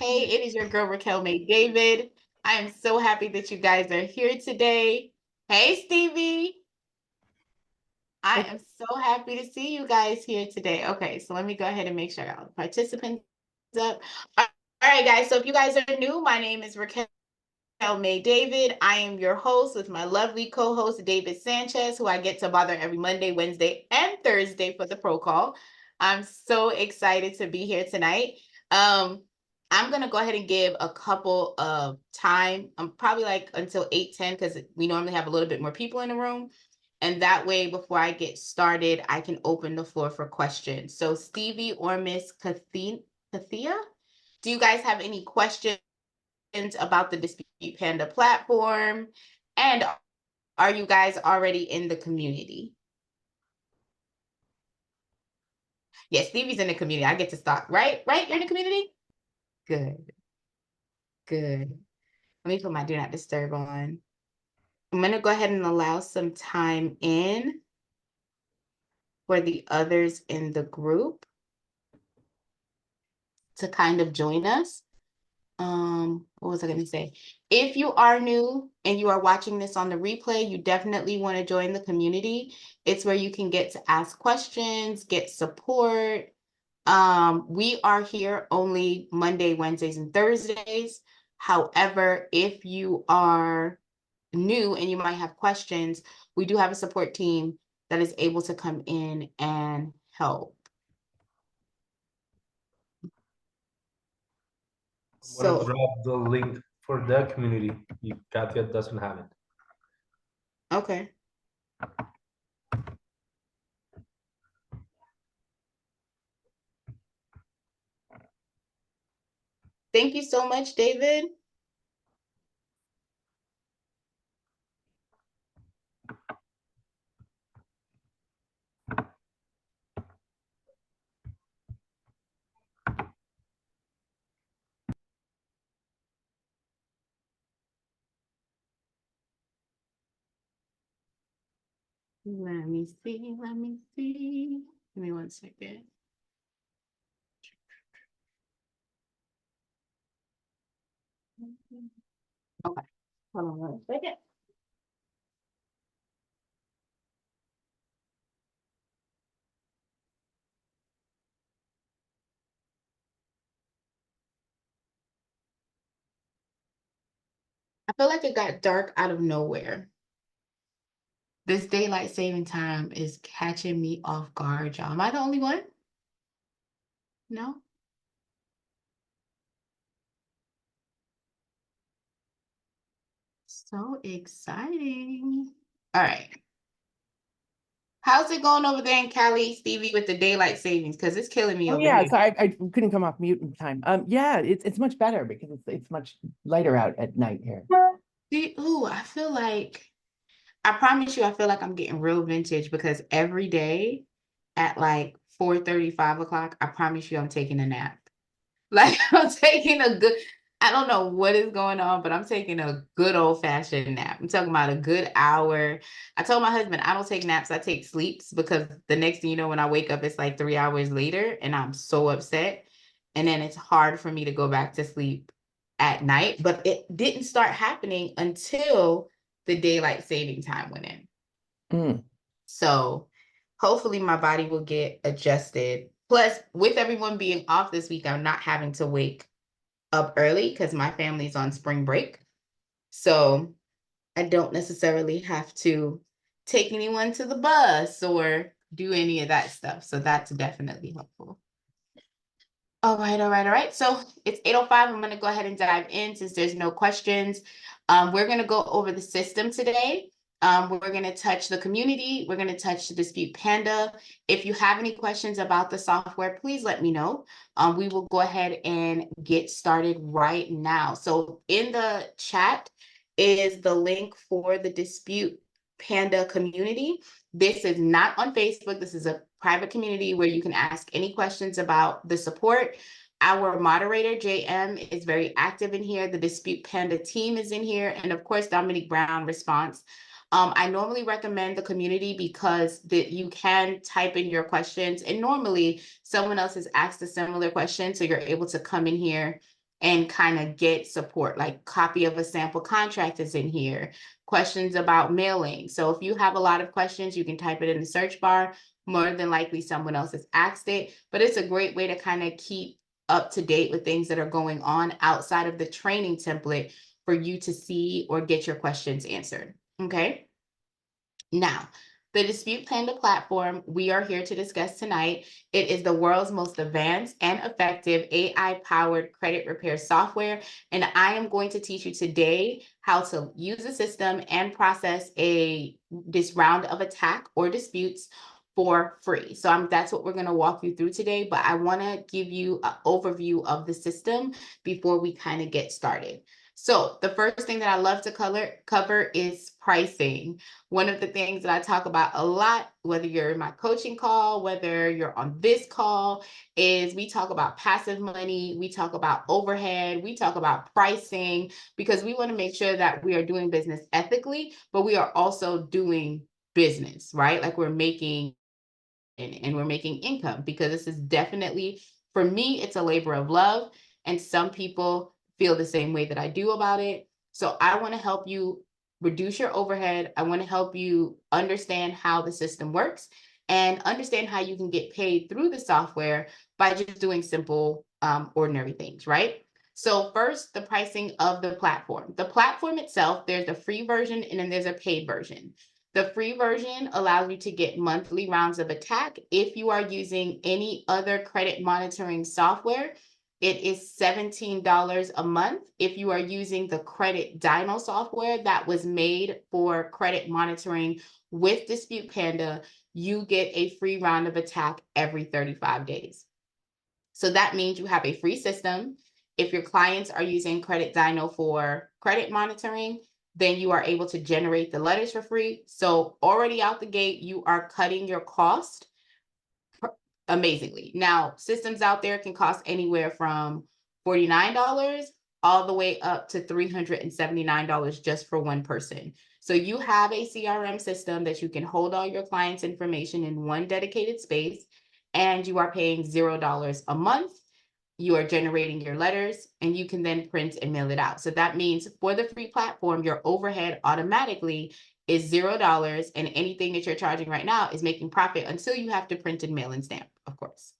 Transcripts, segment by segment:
Hey, it is your girl Raquel May David. I am so happy that you guys are here today. Hey, Stevie. I am so happy to see you guys here today. Okay, so let me go ahead and make sure all the participants up. All right, guys. So if you guys are new, my name is Raquel May David. I am your host with my lovely co-host David Sanchez, who I get to bother every Monday, Wednesday, and Thursday for the pro call. I'm so excited to be here tonight. I'm gonna go ahead and give a couple of time. I'm probably like until 8:10 because we normally have a little bit more people in the room. And that way, before I get started, I can open the floor for questions. So Stevie or Miss Kathia, do you guys have any questions about the Dispute Panda platform? And are you guys already in the community? Yes, Stevie's in the community. I get to start, right? Right? You're in the community? Good. Good. Let me put my do not disturb on. I'm going to go ahead and allow some time in for the others in the group to kind of join us. What was I going to say? If you are new and you are watching this on the replay, you definitely want to join the community. It's where you can get to ask questions, get support. We are here only Monday, Wednesdays, and Thursdays. However, if you are new and you might have questions, we do have a support team that is able to come in and help. I'm gonna drop the link for the community if Katya doesn't have it. Okay. Thank you so much, David. Let me see. Let me see. Give me 1 second. Okay. Hold on 1 second. I feel like it got dark out of nowhere. This daylight saving time is catching me off guard, y'all. Am I the only one? No? So exciting. All right. How's it going over there in Cali, Stevie, with the daylight savings? Because it's killing me over yeah, here. so I couldn't come off mute in time. Yeah, it's much better because it's much lighter out at night here. Ooh, I feel like, I promise you, I feel like I'm getting real vintage because every day at like 4:30, 5 o'clock, I promise you I'm taking a nap. Like I'm taking a good, I don't know what is going on, but I'm taking a good old fashioned nap. I'm talking about a good hour. I told my husband I don't take naps, I take sleeps because the next thing you know, when I wake up, it's like 3 hours later and I'm so upset. And then it's hard for me to go back to sleep at night. But it didn't start happening until the daylight saving time went in. Mm. So hopefully my body will get adjusted. Plus, with everyone being off this week, I'm not having to wake up early because my family's on spring break. So I don't necessarily have to take anyone to the bus or do any of that stuff. So that's definitely helpful. All right, all right, all right. So it's 8:05. I'm going to go ahead and dive in since there's no questions. We're going to go over the system today. We're going to touch the community. We're going to touch the Dispute Panda. If you have any questions about the software, please let me know. We will go ahead and get started right now. So in the chat is the link for the Dispute Panda community. This is not on Facebook. This is a private community where you can ask any questions about the support. Our moderator, JM, is very active in here. The Dispute Panda team is in here. And of course, Dominique Brown response. I normally recommend the community because you can type in your questions. And normally someone else has asked a similar question. So you're able to come in here and kind of get support, like copy of a sample contract is in here, questions about mailing. So if you have a lot of questions, you can type it in the search bar. More than likely someone else has asked it, but it's a great way to kind of keep up to date with things that are going on outside of the training template for you to see or get your questions answered. Okay. Now, the Dispute Panda platform we are here to discuss tonight. It is the world's most advanced and effective AI-powered credit repair software. And I am going to teach you today how to use the system and process this round of attack or disputes for free. So that's what we're going to walk you through today, but I want to give you an overview of the system before we kind of get started. So the first thing that I love to cover is pricing. One of the things that I talk about a lot, whether you're in my coaching call, whether you're on this call, is we talk about passive money, we talk about overhead, we talk about pricing, because we want to make sure that we are doing business ethically, but we are also doing business, right? Like we're making and we're making income, because this is definitely, for me, it's a labor of love. And some people feel the same way that I do about it. So I want to help you reduce your overhead. I want to help you understand how the system works and understand how you can get paid through the software by just doing simple, ordinary things, right? So first, the pricing of the platform. The platform itself, there's a free version and then there's a paid version. The free version allows you to get monthly rounds of attack. If you are using any other credit monitoring software, it is $17 a month. If you are using the Credit Dyno software that was made for credit monitoring with Dispute Panda, you get a free round of attack every 35 days. So that means you have a free system. If your clients are using Credit Dyno for credit monitoring, then you are able to generate the letters for free. So already out the gate, you are cutting your cost amazingly. Now, systems out there can cost anywhere from $49 all the way up to $379 just for one person. So you have a CRM system that you can hold all your clients' information in one dedicated space, and you are paying $0 a month. You are generating your letters, and you can then print and mail it out. So that means for the free platform, your overhead automatically is $0, and anything that you're charging right now is making profit until you have to print and mail and stamp, of course.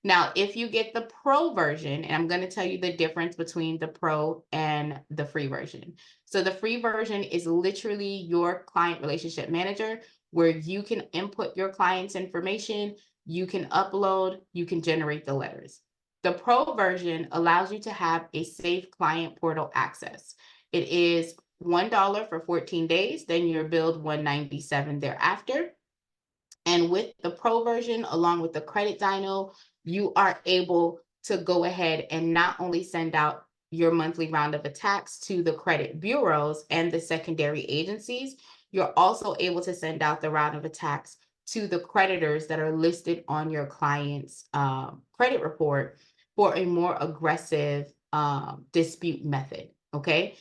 Now, if you get the pro version, and I'm going to tell you the difference between the pro and the free version. So the free version is literally your client relationship manager, where you can input your client's information, you can upload, you can generate the letters. The pro version allows you to have a safe client portal access. It is $1 for 14 days, then you're billed $197 thereafter. And with the pro version, along with the Credit Dyno, you are able to go ahead and not only send out your monthly round of attacks to the credit bureaus and the secondary agencies, you're also able to send out the round of attacks to the creditors that are listed on your client's credit report for a more aggressive dispute method, okay?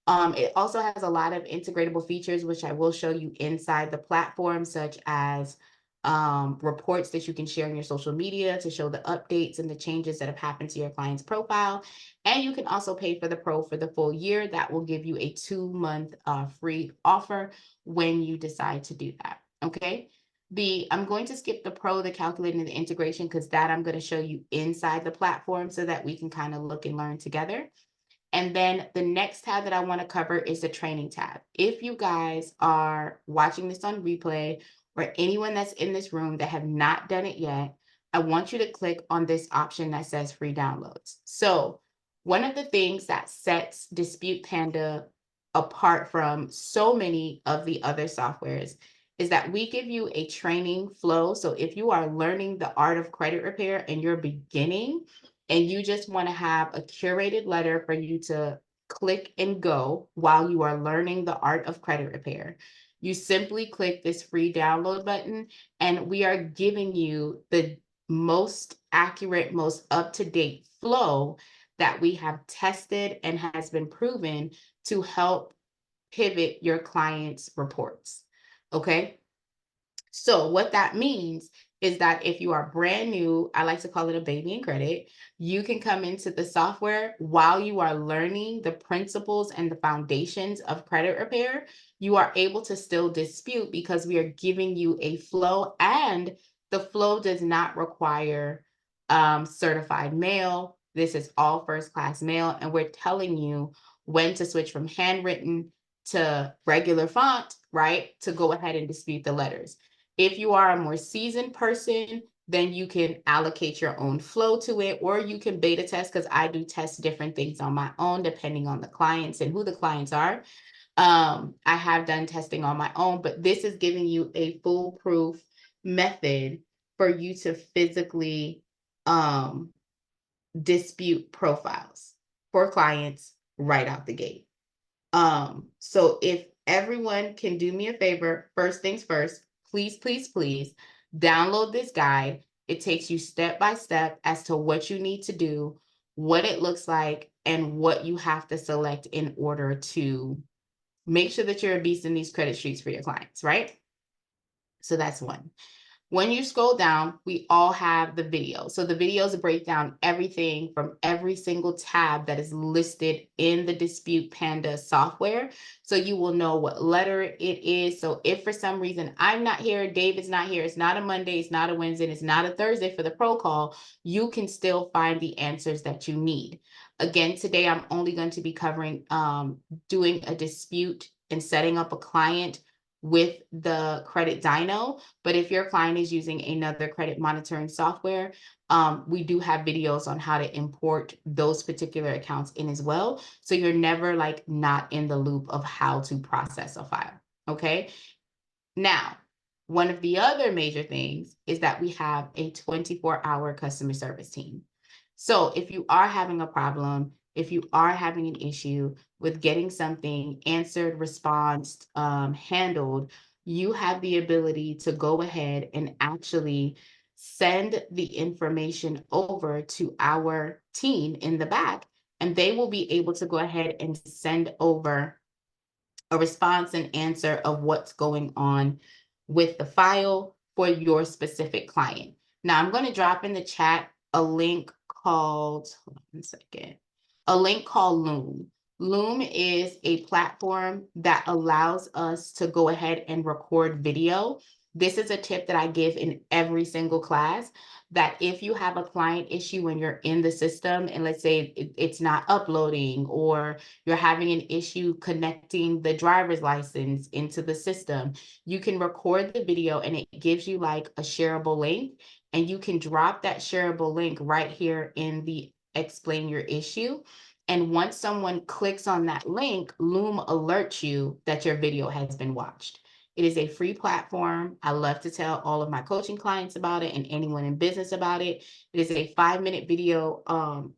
It also has a lot of integratable features, which I will show you inside the platform, such as reports that you can share on your social media to show the updates and the changes that have happened to your client's profile. And you can also pay for the pro for the full year. That will give you a 2-month free offer when you decide to do that, okay? I'm going to skip the pro, the calculating, and the integration, because that I'm going to show you inside the platform so that we can kind of look and learn together. And then the next tab that I want to cover is the training tab. If you guys are watching this on replay, or anyone that's in this room that have not done it yet, I want you to click on this option that says free downloads. So one of the things that sets Dispute Panda apart from so many of the other softwares is that we give you a training flow. So if you are learning the art of credit repair and you're beginning, and you just want to have a curated letter for you to click and go while you are learning the art of credit repair, you simply click this free download button, and we are giving you the most accurate, most up-to-date flow that we have tested and has been proven to help pivot your clients' reports. Okay? So what that means is that if you are brand new, I like to call it a baby in credit, you can come into the software while you are learning the principles and the foundations of credit repair. You are able to still dispute because we are giving you a flow, and the flow does not require certified mail. This is all first class mail, and we're telling you when to switch from handwritten to regular font, right? To go ahead and dispute the letters. If you are a more seasoned person, then you can allocate your own flow to it, or you can beta test, because I do test different things on my own depending on the clients and who the clients are. I have done testing on my own, but this is giving you a foolproof method for you to physically dispute profiles for clients right out the gate. So if everyone can do me a favor, first things first, please, please, please download this guide. It takes you step by step as to what you need to do, what it looks like, and what you have to select in order to make sure that you're a beast in these credit streets for your clients, right? So that's one. When you scroll down, we all have the video. So the videos break down everything from every single tab that is listed in the Dispute Panda software. So you will know what letter it is. So if for some reason I'm not here, David's not here, it's not a Monday, it's not a Wednesday, it's not a Thursday for the pro call, you can still find the answers that you need. Again, today I'm only going to be covering doing a dispute and setting up a client with the credit dyno. But if your client is using another credit monitoring software, we do have videos on how to import those particular accounts in as well. So you're never like not in the loop of how to process a file. Okay. Now, one of the other major things is that we have a 24-hour customer service team. So if you are having a problem, if you are having an issue with getting something answered, response, handled, you have the ability to go ahead and actually send the information over to our team in the back, and they will be able to go ahead and send over a response and answer of what's going on with the file for your specific client. Now I'm going to drop in the chat a link called, hold on 1 second, a link called Loom. Loom is a platform that allows us to go ahead and record video. This is a tip that I give in every single class, that if you have a client issue when you're in the system, and let's say it's not uploading, or you're having an issue connecting the driver's license into the system, you can record the video and it gives you like a shareable link, and you can drop that shareable link right here in the explain your issue. And once someone clicks on that link, Loom alerts you that your video has been watched. It is a free platform. I love to tell all of my coaching clients about it and anyone in business about it. It is a 5-minute video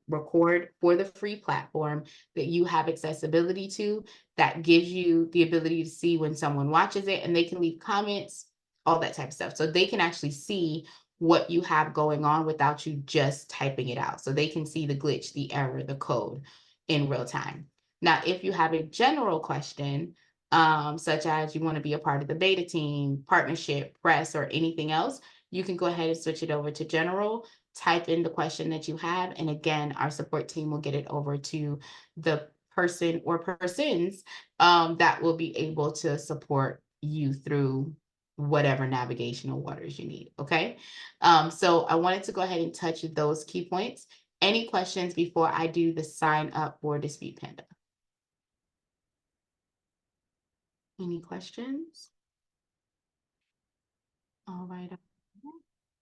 record for the free platform that you have accessibility to, that gives you the ability to see when someone watches it, and they can leave comments, all that type of stuff. So they can actually see what you have going on without you just typing it out. So they can see the glitch, the error, the code in real time. Now, if you have a general question, such as you want to be a part of the beta team, partnership, press, or anything else, you can go ahead and switch it over to general, type in the question that you have, and again, our support team will get it over to the person or persons that will be able to support you through whatever navigational waters you need, okay? So I wanted to go ahead and touch those key points. Any questions before I do the sign up for Dispute Panda? Any questions? All right.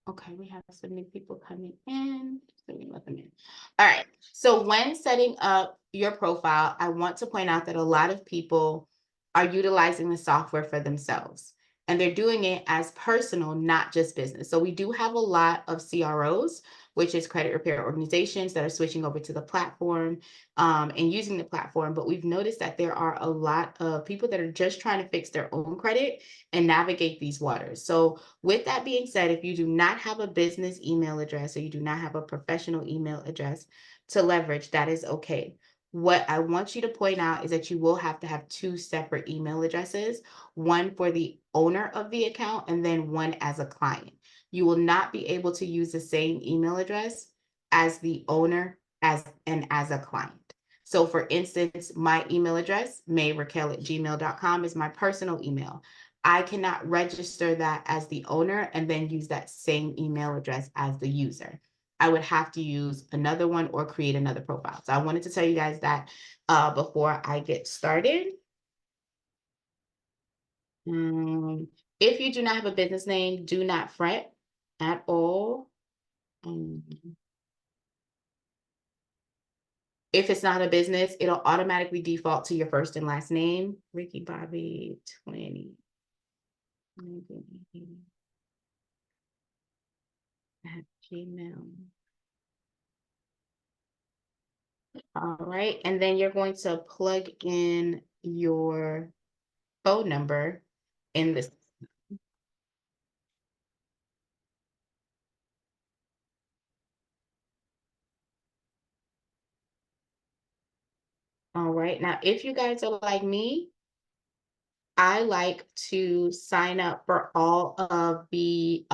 Okay, we have some new people coming in. So we let them in. All right. So when setting up your profile, I want to point out that a lot of people are utilizing the software for themselves, and they're doing it as personal, not just business. So we do have a lot of CROs, which is credit repair organizations, that are switching over to the platform and using the platform. But we've noticed that there are a lot of people that are just trying to fix their own credit and navigate these waters. So with that being said, if you do not have a business email address, or you do not have a professional email address to leverage, that is okay. What I want you to point out is that you will have to have 2 separate email addresses, one for the owner of the account and then one as a client. You will not be able to use the same email address as the owner as a client. So for instance, my email address, mayraquel@gmail.com, is my personal email. I cannot register that as the owner and then use that same email address as the user. I would have to use another one or create another profile. So I wanted to tell you guys that before I get started. If you do not have a business name, do not fret at all. If it's not a business, it'll automatically default to your first and last name, Ricky Bobby 20 at Gmail. All right, and then you're going to plug in your phone number in this. All right, now if you guys are like me, I like to sign up for all of the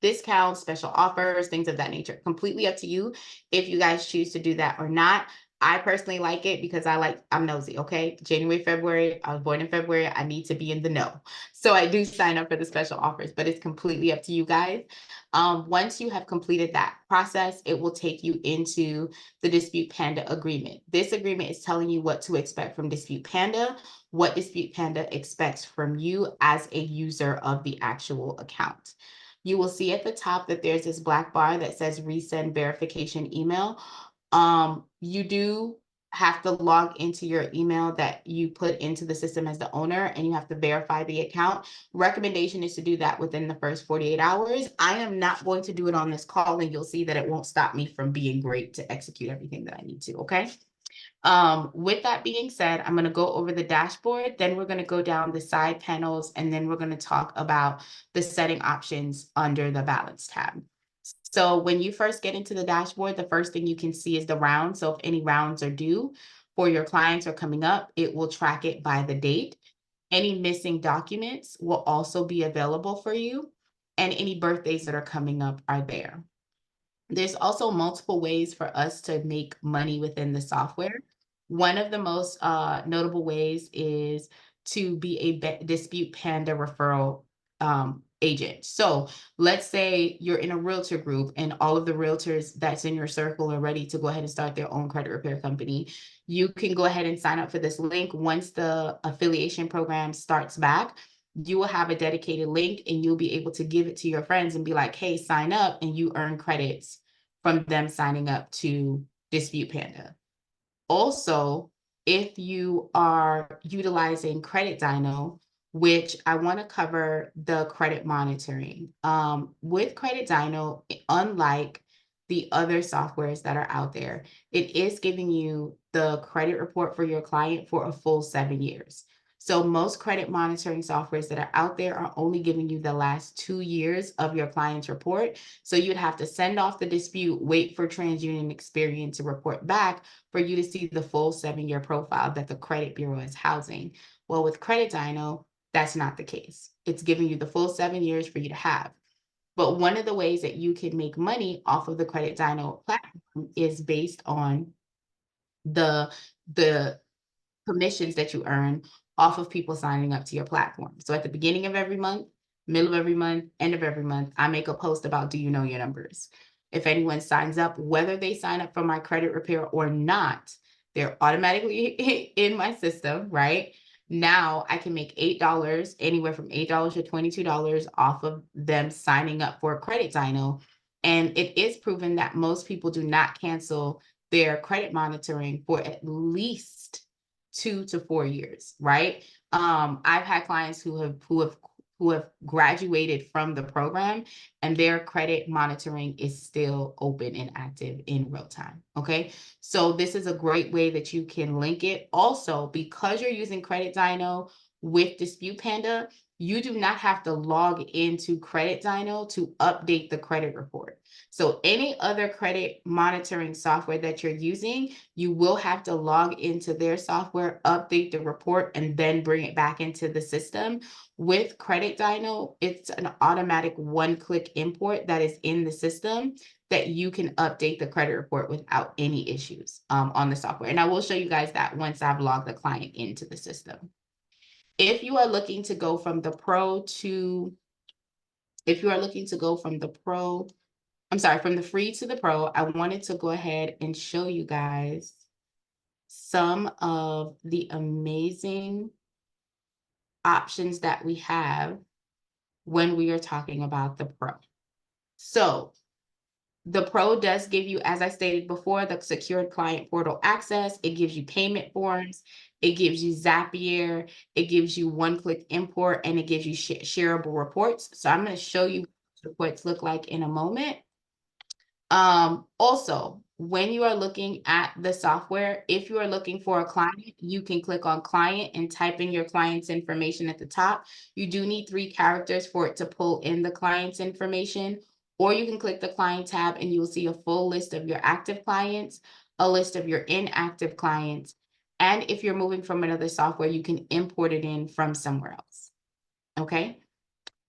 discounts, special offers, things of that nature. Completely up to you if you guys choose to do that or not. I personally like it because I'm nosy, okay? January, February, I was born in February. I need to be in the know. So I do sign up for the special offers, but it's completely up to you guys. Once you have completed that process, it will take you into the Dispute Panda agreement. This agreement is telling you what to expect from Dispute Panda, what Dispute Panda expects from you as a user of the actual account. You will see at the top that there's this black bar that says resend verification email. You do have to log into your email that you put into the system as the owner, and you have to verify the account. Recommendation is to do that within the first 48 hours. I am not going to do it on this call, and you'll see that it won't stop me from being great to execute everything that I need to, okay? With that being said, I'm going to go over the dashboard, then we're going to go down the side panels, and then we're going to talk about the setting options under the balance tab. So when you first get into the dashboard, the first thing you can see is the round. So if any rounds are due for your clients are coming up, it will track it by the date. Any missing documents will also be available for you, and any birthdays that are coming up are there. There's also multiple ways for us to make money within the software. One of the most notable ways is to be a Dispute Panda referral agent. So let's say you're in a realtor group and all of the realtors that's in your circle are ready to go ahead and start their own credit repair company. You can go ahead and sign up for this link. Once the affiliation program starts back, you will have a dedicated link and you'll be able to give it to your friends and be like, hey, sign up, and you earn credits from them signing up to Dispute Panda. Also, if you are utilizing Credit Dyno, which I want to cover the credit monitoring. With Credit Dyno, unlike the other softwares that are out there, it is giving you the credit report for your client for a full 7 years. So most credit monitoring softwares that are out there are only giving you the last 2 years of your client's report. So you'd have to send off the dispute, wait for TransUnion Experian to report back for you to see the full 7-year profile that the credit bureau is housing. Well, with Credit Dyno, that's not the case. It's giving you the full 7 years for you to have. But one of the ways that you can make money off of the Credit Dyno platform is based on the commissions that you earn off of people signing up to your platform. So at the beginning of every month, middle of every month, end of every month, I make a post about, do you know your numbers? If anyone signs up, whether they sign up for my credit repair or not, they're automatically in my system, right? Now I can make $8, anywhere from $8 to $22 off of them signing up for a Credit Dyno. And it is proven that most people do not cancel their credit monitoring for at least 2 to 4 years, right? I've had clients who have graduated from the program and their credit monitoring is still open and active in real time. Okay, so this is a great way that you can link it. Also, because you're using Credit Dyno with Dispute Panda, you do not have to log into Credit Dyno to update the credit report. So any other credit monitoring software that you're using, you will have to log into their software, update the report, and then bring it back into the system. With Credit Dyno, it's an automatic one-click import that is in the system that you can update the credit report without any issues on the software. And I will show you guys that once I've logged the client into the system. If you are looking to go from the pro to, if you are looking to go from the pro, I'm sorry, from the free to the pro, I wanted to go ahead and show you guys some of the amazing options that we have when we are talking about the pro. So the pro does give you, as I stated before, the secured client portal access. It gives you payment forms. It gives you Zapier. It gives you one-click import, and it gives you shareable reports. So I'm going to show you what reports look like in a moment. Also, when you are looking at the software, if you are looking for a client, you can click on client and type in your client's information at the top. You do need 3 characters for it to pull in the client's information, or you can click the client tab and you'll see a full list of your active clients, a list of your inactive clients. And if you're moving from another software, you can import it in from somewhere else. Okay.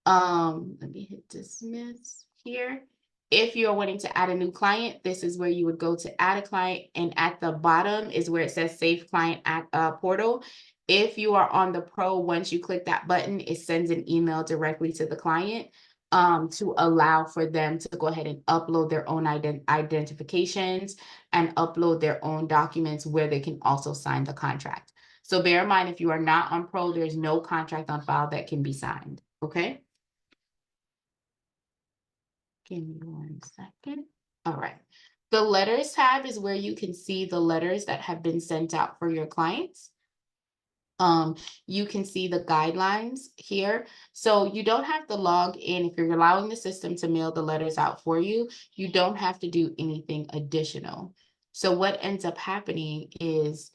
Let me hit dismiss here. If you're wanting to add a new client, this is where you would go to add a client, and at the bottom is where it says save client portal. If you are on the pro, once you click that button, it sends an email directly to the client to allow for them to go ahead and upload their own identifications and upload their own documents where they can also sign the contract. So bear in mind, if you are not on pro, there's no contract on file that can be signed. Okay. Give me 1 second. All right. The letters tab is where you can see the letters that have been sent out for your clients. You can see the guidelines here. So you don't have to log in. If you're allowing the system to mail the letters out for you, you don't have to do anything additional. So what ends up happening is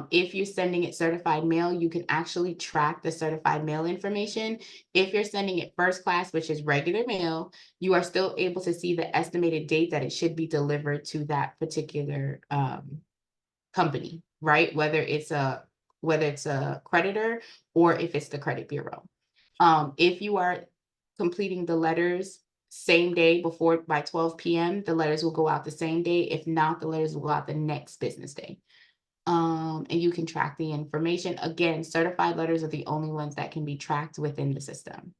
if you're sending it certified mail, you can actually track the certified mail information. If you're sending it first class, which is regular mail, you are still able to see the estimated date that it should be delivered to that particular company, right? Whether it's a creditor or if it's the credit bureau. If you are completing the letters same day before by 12 p.m., the letters will go out the same day. If not, the letters will go out the next business day. And you can track the information. Again, certified letters are the only ones that can be tracked within the system.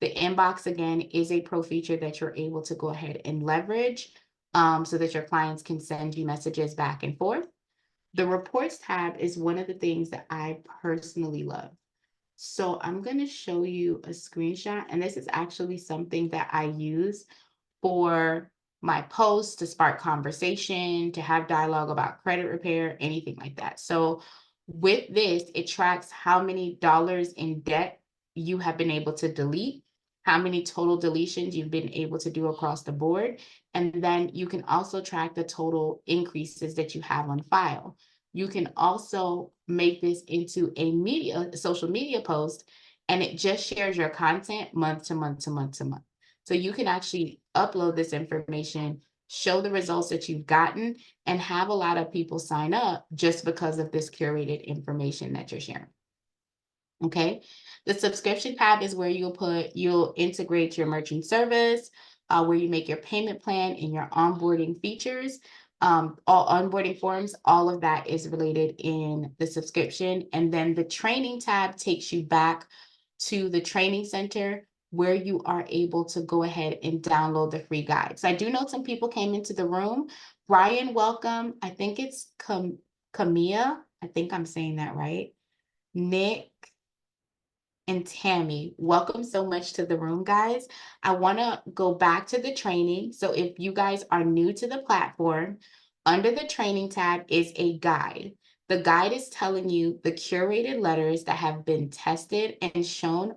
The inbox, again, is a pro feature that you're able to go ahead and leverage so that your clients can send you messages back and forth. The reports tab is one of the things that I personally love. So I'm going to show you a screenshot, and this is actually something that I use for my posts to spark conversation, to have dialogue about credit repair, anything like that. So with this, it tracks how many dollars in debt you have been able to delete, how many total deletions you've been able to do across the board. And then you can also track the total increases that you have on file. You can also make this into a social media post, and it just shares your content month to month to month to month. So you can actually upload this information, show the results that you've gotten, and have a lot of people sign up just because of this curated information that you're sharing. Okay, the subscription tab is where you'll integrate your merchant service, where you make your payment plan and your onboarding features. All onboarding forms, all of that is related in the subscription. And then the training tab takes you back to the training center where you are able to go ahead and download the free guides. I do know some people came into the room. Brian, welcome. I think it's Camilla. I think I'm saying that right. Nick and Tammy, welcome so much to the room, guys. I want to go back to the training. So if you guys are new to the platform, under the training tab is a guide. The guide is telling you the curated letters that have been tested and shown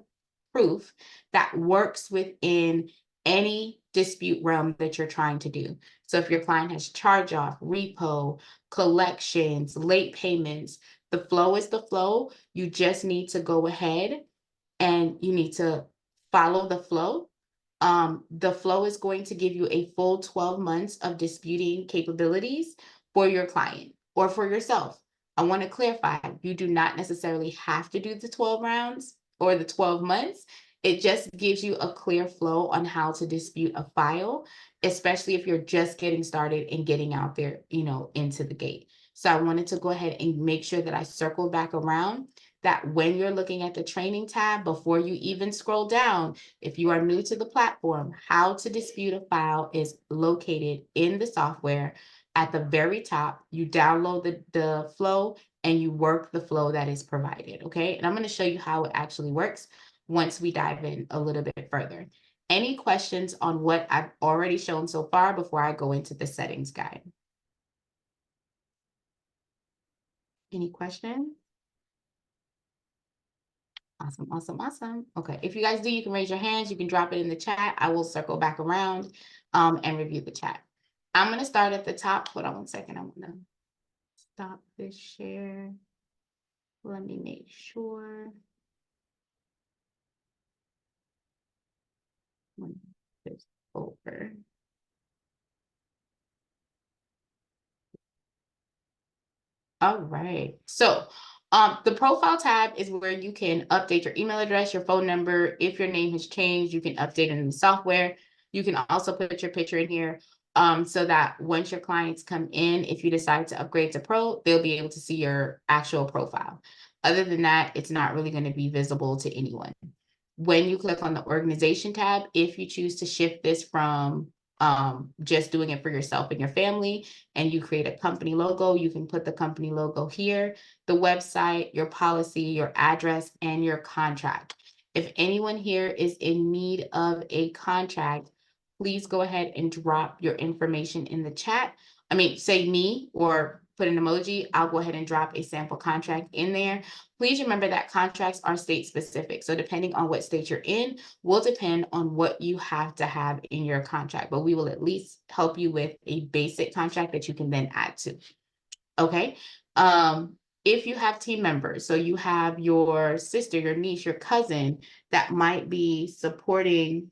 proof that works within any dispute realm that you're trying to do. So if your client has charge off, repo, collections, late payments, the flow is the flow. You just need to go ahead and you need to follow the flow. The flow is going to give you a full 12 months of disputing capabilities for your client or for yourself. I want to clarify, you do not necessarily have to do the 12 rounds or the 12 months. It just gives you a clear flow on how to dispute a file, especially if you're just getting started and getting out there, into the gate. So I wanted to go ahead and make sure that I circle back around, that when you're looking at the training tab, before you even scroll down, if you are new to the platform, how to dispute a file is located in the software. At the very top, you download the flow and you work the flow that is provided, okay? And I'm going to show you how it actually works once we dive in a little bit further. Any questions on what I've already shown so far before I go into the settings guide? Any questions? Awesome, awesome, awesome. Okay, if you guys do, you can raise your hands, you can drop it in the chat. I will circle back around and review the chat. I'm gonna start at the top. Hold on one second. I'm gonna stop this share. Let me make sure. It's over. All right. So the profile tab is where you can update your email address, your phone number. If your name has changed, you can update it in the software. You can also put your picture in here so that once your clients come in, if you decide to upgrade to pro, they'll be able to see your actual profile. Other than that, it's not really going to be visible to anyone. When you click on the organization tab, if you choose to shift this from just doing it for yourself and your family, and you create a company logo, you can put the company logo here, the website, your policy, your address, and your contract. If anyone here is in need of a contract, please go ahead and drop your information in the chat. I mean, say me or put an emoji. I'll go ahead and drop a sample contract in there. Please remember that contracts are state specific. So depending on what state you're in will depend on what you have to have in your contract, but we will at least help you with a basic contract that you can then add to. Okay. If you have team members, so you have your sister, your niece, your cousin that might be supporting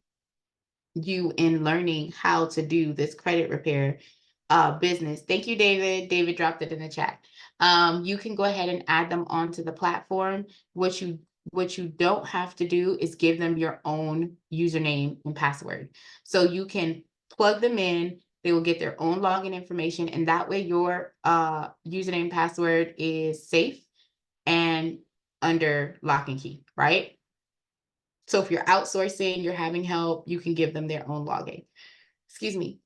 you in learning how to do this credit repair business. Thank you, David. David dropped it in the chat. You can go ahead and add them onto the platform. What you don't have to do is give them your own username and password. So you can plug them in. They will get their own login information, and that way your username password is safe and under lock and key, right? So if you're outsourcing, you're having help, you can give them their own login. Excuse me.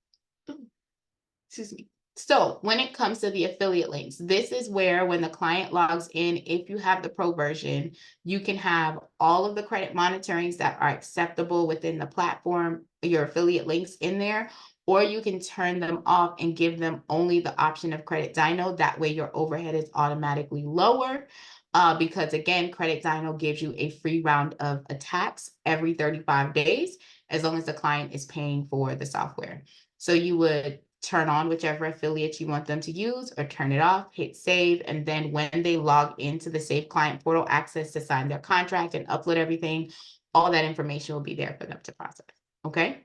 Excuse me. So when it comes to the affiliate links, this is where when the client logs in, if you have the pro version, you can have all of the credit monitorings that are acceptable within the platform, your affiliate links in there, or you can turn them off and give them only the option of Credit Dyno. That way your overhead is automatically lower. Because again, Credit Dyno gives you a free round of attacks every 35 days, as long as the client is paying for the software. So you would turn on whichever affiliate you want them to use or turn it off, hit save, and then when they log into the Save Client Portal access to sign their contract and upload everything, all that information will be there for them to process, okay?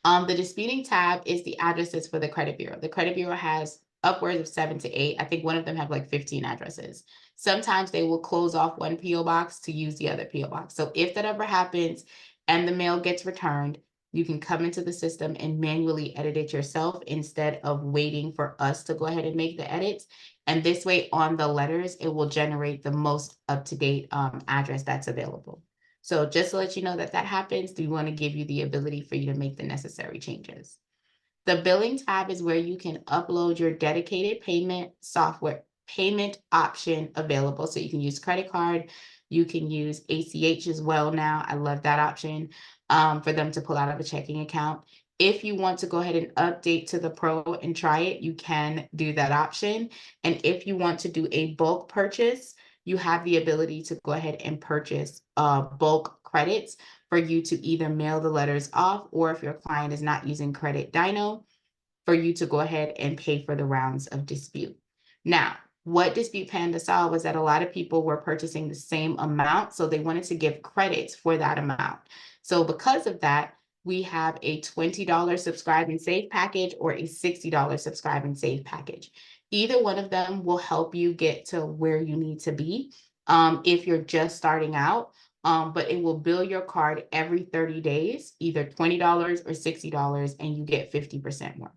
The disputing tab is the addresses for the credit bureau. The credit bureau has upwards of 7 to 8. I think one of them have like 15 addresses. Sometimes they will close off one PO box to use the other PO box. So if that ever happens and the mail gets returned, you can come into the system and manually edit it yourself instead of waiting for us to go ahead and make the edits. And this way on the letters, it will generate the most up-to-date address that's available. So just to let you know that that happens, we want to give you the ability for you to make the necessary changes. The billing tab is where you can upload your dedicated payment software, payment option available. So you can use credit card, you can use ACH as well now. I love that option for them to pull out of a checking account. If you want to go ahead and update to the pro and try it, you can do that option. And if you want to do a bulk purchase, you have the ability to go ahead and purchase bulk credits for you to either mail the letters off, or if your client is not using Credit Dyno, for you to go ahead and pay for the rounds of dispute. Now, What Dispute Panda saw was that a lot of people were purchasing the same amount, so they wanted to give credits for that amount. So because of that, we have a $20 subscribe and save package or a $60 subscribe and save package. Either one of them will help you get to where you need to be if you're just starting out. But it will bill your card every 30 days, either $20 or $60, and you get 50% more.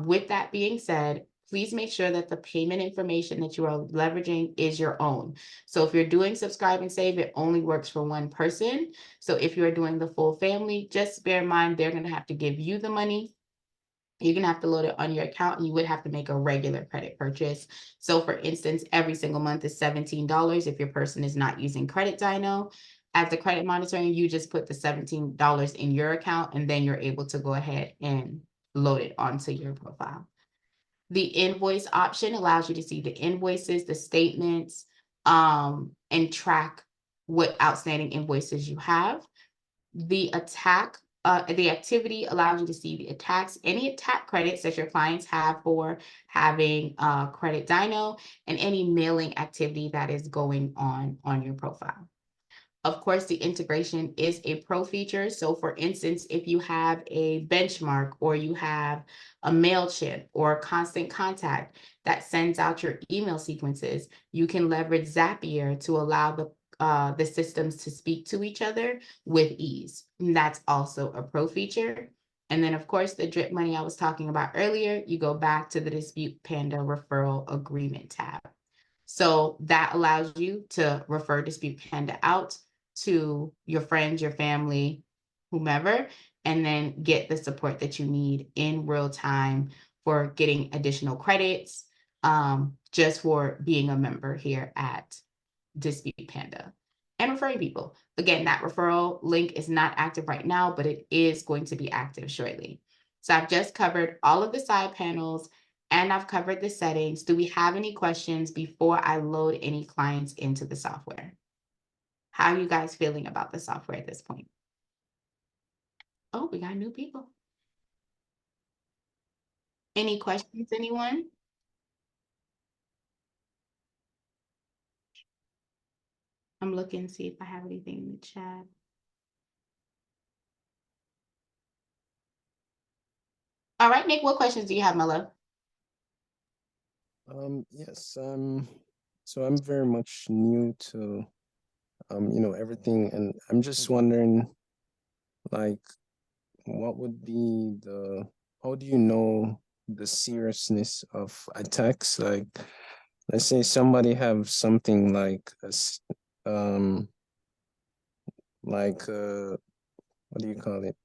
With that being said, please make sure that the payment information that you are leveraging is your own. So if you're doing subscribe and save, it only works for one person. So if you're doing the full family, just bear in mind, they're going to have to give you the money. You're going to have to load it on your account, and you would have to make a regular credit purchase. So for instance, every single month is $17 if your person is not using Credit Dyno. As the credit monitoring, you just put the $17 in your account, and then you're able to go ahead and load it onto your profile. The invoice option allows you to see the invoices, the statements, and track what outstanding invoices you have. The activity allows you to see the attacks, any attack credits that your clients have for having Credit Dyno, and any mailing activity that is going on your profile. Of course, the integration is a pro feature. So for instance, if you have a benchmark or you have a MailChimp or Constant Contact that sends out your email sequences, you can leverage Zapier to allow the systems to speak to each other with ease. And that's also a pro feature. And then of course, the drip money I was talking about earlier, you go back to the Dispute Panda referral agreement tab. So that allows you to refer Dispute Panda out to your friends, your family, whomever, and then get the support that you need in real time for getting additional credits, just for being a member here at Dispute Panda and referring people. Again, that referral link is not active right now, but it is going to be active shortly. So I've just covered all of the side panels and I've covered the settings. Do we have any questions before I load any clients into the software? How are you guys feeling about the software at this point? Oh, we got new people. Any questions, anyone? I'm looking to see if I have anything in the chat. All right, Nick, what questions do you have, my love? Yes, so I'm very much new to, everything, and I'm just wondering, like, what would be how do you know the seriousness of attacks? Like, let's say somebody have something like what do you call it?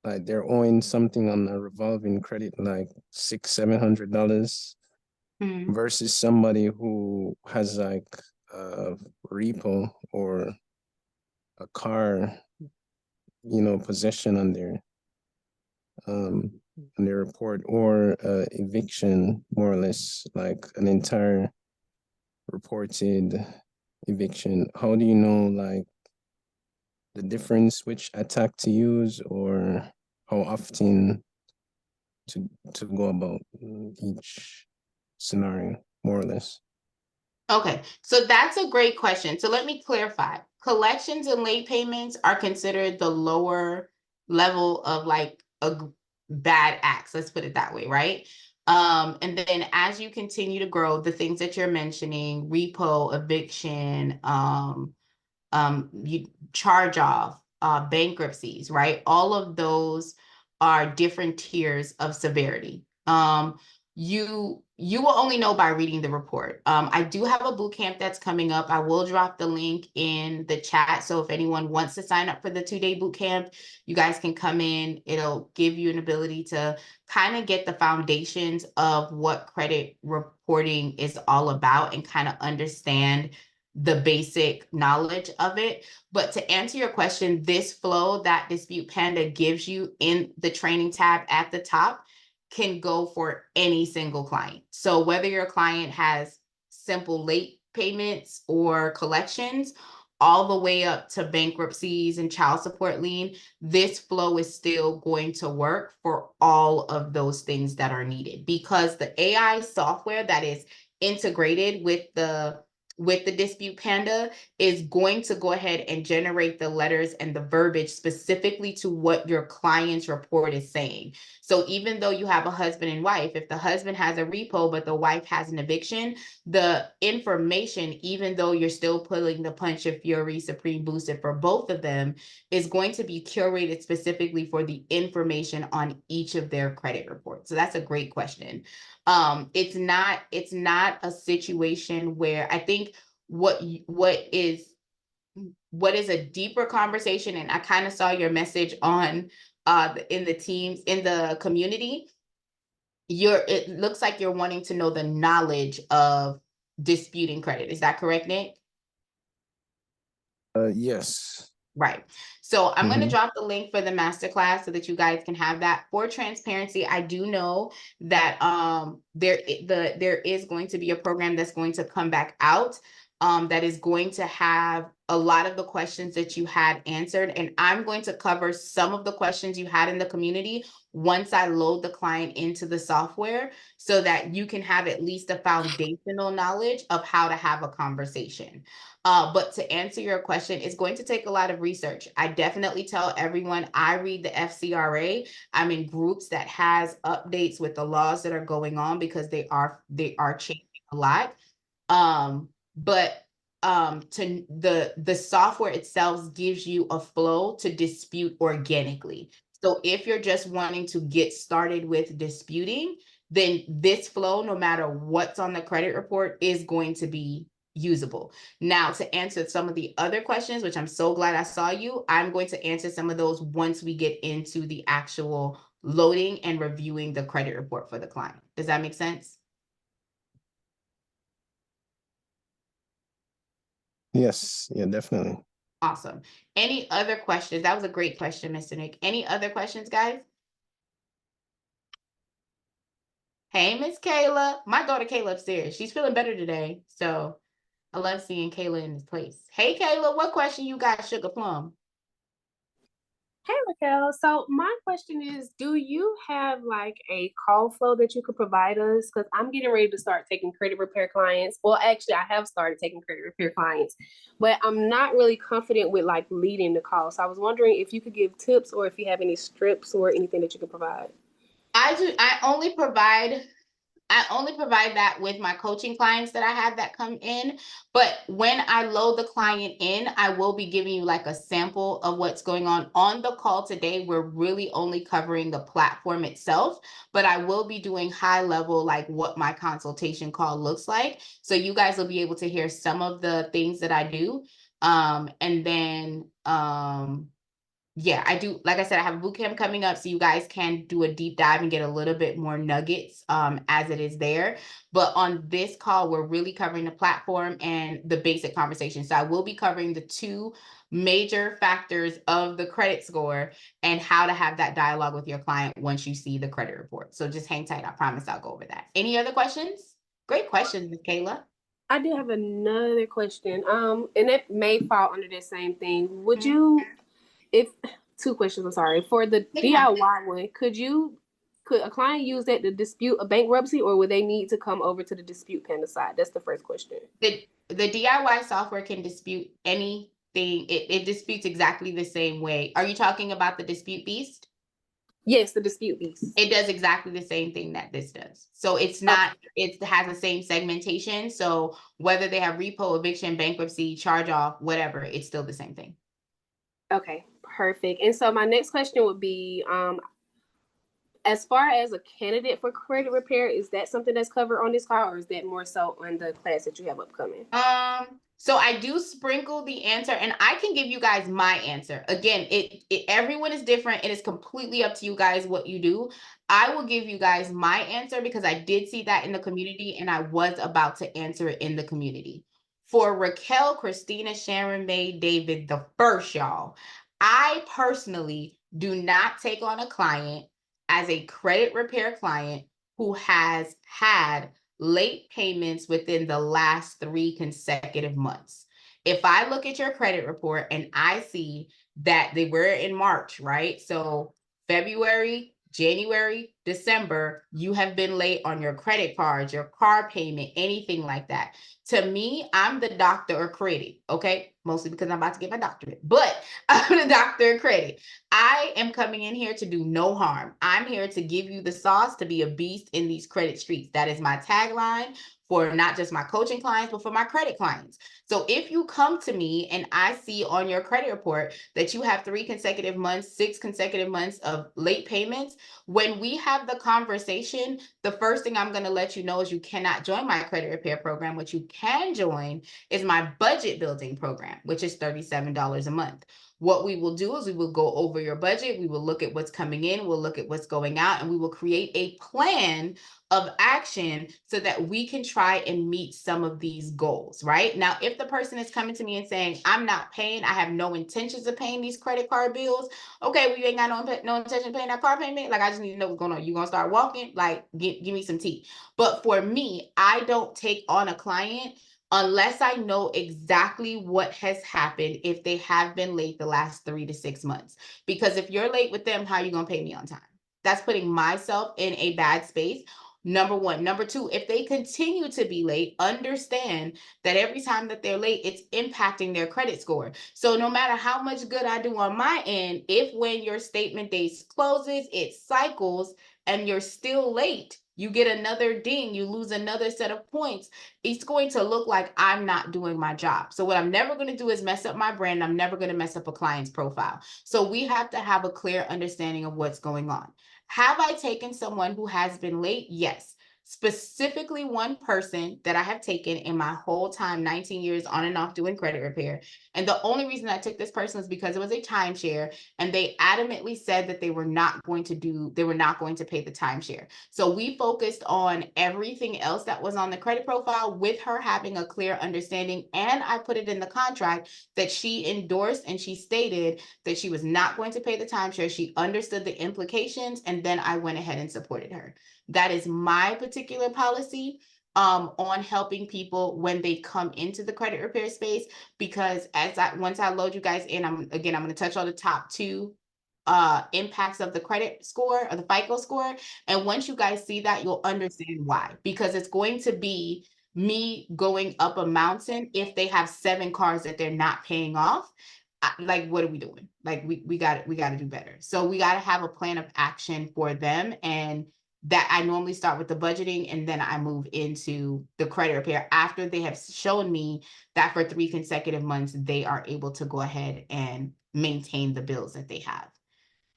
Like they're owing something on a revolving credit, like $600-700. Versus somebody who has like a repo or a car, possession on their report, or eviction, more or less, like an entire reported eviction. How do you know like the difference, which attack to use, or how often to go about each scenario, more or less? Okay, so that's a great question. So let me clarify. Collections and late payments are considered the lower level of like a bad acts. Let's put it that way, right? And then as you continue to grow, the things that you're mentioning, repo, eviction, you charge off, bankruptcies, right? All of those are different tiers of severity. You will only know by reading the report. I do have a boot camp that's coming up. I will drop the link in the chat. So if anyone wants to sign up for the 2-day boot camp, you guys can come in. It'll give you an ability to kind of get the foundations of what credit reporting is all about and kind of understand the basic knowledge of it. But to answer your question, this flow that Dispute Panda gives you in the training tab at the top can go for any single client. So whether your client has simple late payments or collections, all the way up to bankruptcies and child support lien, this flow is still going to work for all of those things that are needed, because the AI software that is integrated with the Dispute Panda is going to go ahead and generate the letters and the verbiage specifically to what your client's report is saying. So even though you have a husband and wife, if the husband has a repo, but the wife has an eviction, the information, even though you're still pulling the Punch of Fury Supreme Boosted for both of them, is going to be curated specifically for the information on each of their credit reports. So that's a great question. It's not a situation where I think what is a deeper conversation, and I kind of saw your message on in the teams, in the community. It looks like you're wanting to know the knowledge of disputing credit. Is that correct, Nick? Yes. Right. So I'm going to Mhm. drop the link for the masterclass so that you guys can have that. For transparency, I do know that there is going to be a program that's going to come back out that is going to have a lot of the questions that you had answered. And I'm going to cover some of the questions you had in the community once I load the client into the software so that you can have at least a foundational knowledge of how to have a conversation. But to answer your question, it's going to take a lot of research. I definitely tell everyone I read the FCRA. I'm in groups that has updates with the laws that are going on because they are changing a lot. But to the software itself gives you a flow to dispute organically. So if you're just wanting to get started with disputing, then this flow, no matter what's on the credit report, is going to be usable. Now, to answer some of the other questions, which I'm so glad I saw you, I'm going to answer some of those once we get into the actual loading and reviewing the credit report for the client. Does that make sense? Yes. Yeah, definitely. Awesome. Any other questions? That was a great question, Mr. Nick. Any other questions, guys? Hey, Miss Kayla. My daughter Kayla upstairs. She's feeling better today. So I love seeing Kayla in this place. Hey, Kayla, what question you got, Sugar Plum? Hey, Raquel. So my question is, do you have like a call flow that you could provide us? Because I'm getting ready to start taking credit repair clients. Well, actually, I have started taking credit repair clients, but I'm not really confident with like leading the call. So I was wondering if you could give tips or if you have any strips or anything that you could provide. I only provide that with my coaching clients that I have that come in. But when I load the client in, I will be giving you like a sample of what's going on the call today. We're really only covering the platform itself, but I will be doing high level, like what my consultation call looks like. So you guys will be able to hear some of the things that I do. And then, yeah, I do. Like I said, I have a boot camp coming up, so you guys can do a deep dive and get a little bit more nuggets as it is there. But on this call, we're really covering the platform and the basic conversation. So I will be covering the two major factors of the credit score and how to have that dialogue with your client once you see the credit report. So just hang tight. I promise I'll go over that. Any other questions? Great questions, Ms. Kayla. I do have another question. And it may fall under the same thing. Would you, if two questions, I'm sorry. For the DIY one, could a client use that to dispute a bankruptcy, or would they need to come over to the Dispute Panda side? That's the first question. The DIY software can dispute anything. It disputes exactly the same way. Are you talking about the Dispute Beast? Yes, the Dispute Beast. It does exactly the same thing that this does. So it's not, it has the same segmentation. So whether they have repo, eviction, bankruptcy, charge off, whatever, it's still the same thing. Okay, perfect. And so my next question would be, as far as a candidate for credit repair, is that something that's covered on this call, or is that more so on the class that you have upcoming? So I do sprinkle the answer, and I can give you guys my answer. Again, everyone is different. It is completely up to you guys what you do. I will give you guys my answer because I did see that in the community and I was about to answer it in the community. For Raquel, Christina, Sharon, May, David, the first y'all, I personally do not take on a client as a credit repair client who has had late payments within the last 3 consecutive months. If I look at your credit report and I see that they were in March, right? So February, January, December, you have been late on your credit cards, your car payment, anything like that. To me, I'm the doctor of credit, okay? Mostly because I'm about to get my doctorate, but I'm the doctor of credit. I am coming in here to do no harm. I'm here to give you the sauce to be a beast in these credit streets. That is my tagline for not just my coaching clients, but for my credit clients. So if you come to me and I see on your credit report that you have 3 consecutive months, 6 consecutive months of late payments, when we have the conversation, the first thing I'm going to let you know is you cannot join my credit repair program. What you can join is my budget building program, which is $37 a month. What we will do is we will go over your budget. We will look at what's coming in. We'll look at what's going out, and we will create a plan of action so that we can try and meet some of these goals, right? Now, if the person is coming to me and saying, I'm not paying, I have no intentions of paying these credit card bills. Okay, well, you ain't got no intention of paying that car payment. Like, I just need to know what's going on. You gonna start walking? Like, give me some tea. But for me, I don't take on a client unless I know exactly what has happened if they have been late the last 3 to 6 months. Because if you're late with them, how are you gonna pay me on time? That's putting myself in a bad space. Number one. Number two, if they continue to be late, understand that every time that they're late, it's impacting their credit score. So no matter how much good I do on my end, if when your statement days closes, it cycles and you're still late, you get another ding, you lose another set of points, it's going to look like I'm not doing my job. So what I'm never going to do is mess up my brand. I'm never going to mess up a client's profile. So we have to have a clear understanding of what's going on. Have I taken someone who has been late? Yes. Specifically one person that I have taken in my whole time, 19 years on and off doing credit repair. And the only reason I took this person is because it was a timeshare and they adamantly said that they were not going to pay the timeshare. So we focused on everything else that was on the credit profile with her having a clear understanding. And I put it in the contract that she endorsed and she stated that she was not going to pay the timeshare. She understood the implications, and then I went ahead and supported her. That is my particular policy on helping people when they come into the credit repair space, because once I load you guys in, I'm going to touch on the top 2 impacts of the credit score or the FICO score. And once you guys see that, you'll understand why, because it's going to be me going up a mountain if they have 7 cars that they're not paying off. Like, what are we doing? Like, we got to do better. So we got to have a plan of action for them. And that I normally start with the budgeting, and then I move into the credit repair after they have shown me that for 3 consecutive months, they are able to go ahead and maintain the bills that they have.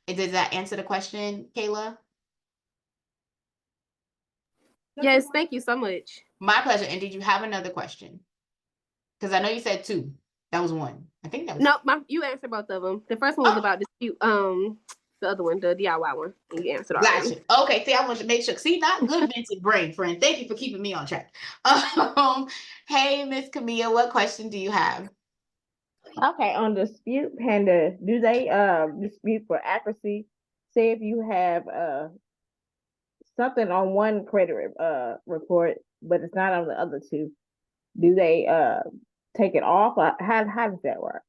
And does that answer the question, Kayla? Yes, thank you so much. My pleasure. And did you have another question? Because I know you said 2. That was 1. I think that was. No, you answered both of them. The first one was about dispute. The other one, the DIY one, and you answered already. Gotcha. Okay, see, I want to make sure. See, not good vintage brain, friend. Thank you for keeping me on track. Hey, Miss Camille, what question do you have? Okay, on Dispute Panda, do they dispute for accuracy? Say if you have something on one credit report, but it's not on the other 2, do they take it off? Or how does that work?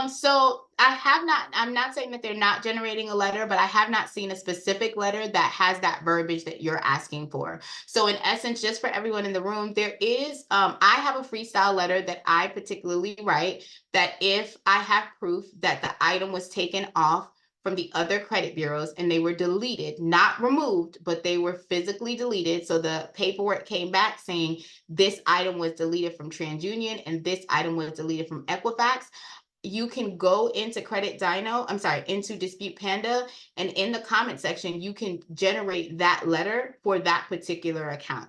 So I'm not saying that they're not generating a letter, but I have not seen a specific letter that has that verbiage that you're asking for. So in essence, just for everyone in the room, there is, I have a freestyle letter that I particularly write that if I have proof that the item was taken off from the other credit bureaus and they were deleted, not removed, but they were physically deleted. So the paperwork came back saying this item was deleted from TransUnion and this item was deleted from Equifax. You can go into into Dispute Panda, and in the comment section, you can generate that letter for that particular account.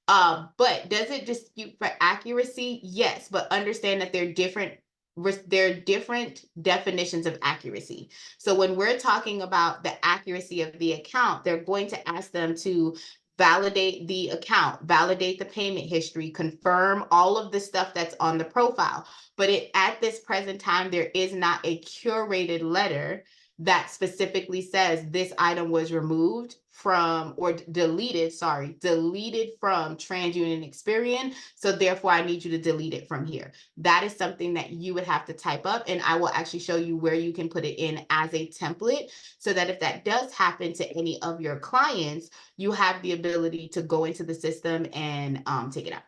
But does it dispute for accuracy? Yes, but understand that there are different definitions of accuracy. So when we're talking about the accuracy of the account, they're going to ask them to validate the account, validate the payment history, confirm all of the stuff that's on the profile. But at this present time, there is not a curated letter that specifically says this item was removed from or deleted from TransUnion Experian. So therefore I need you to delete it from here. That is something that you would have to type up, and I will actually show you where you can put it in as a template so that if that does happen to any of your clients, you have the ability to go into the system and take it out.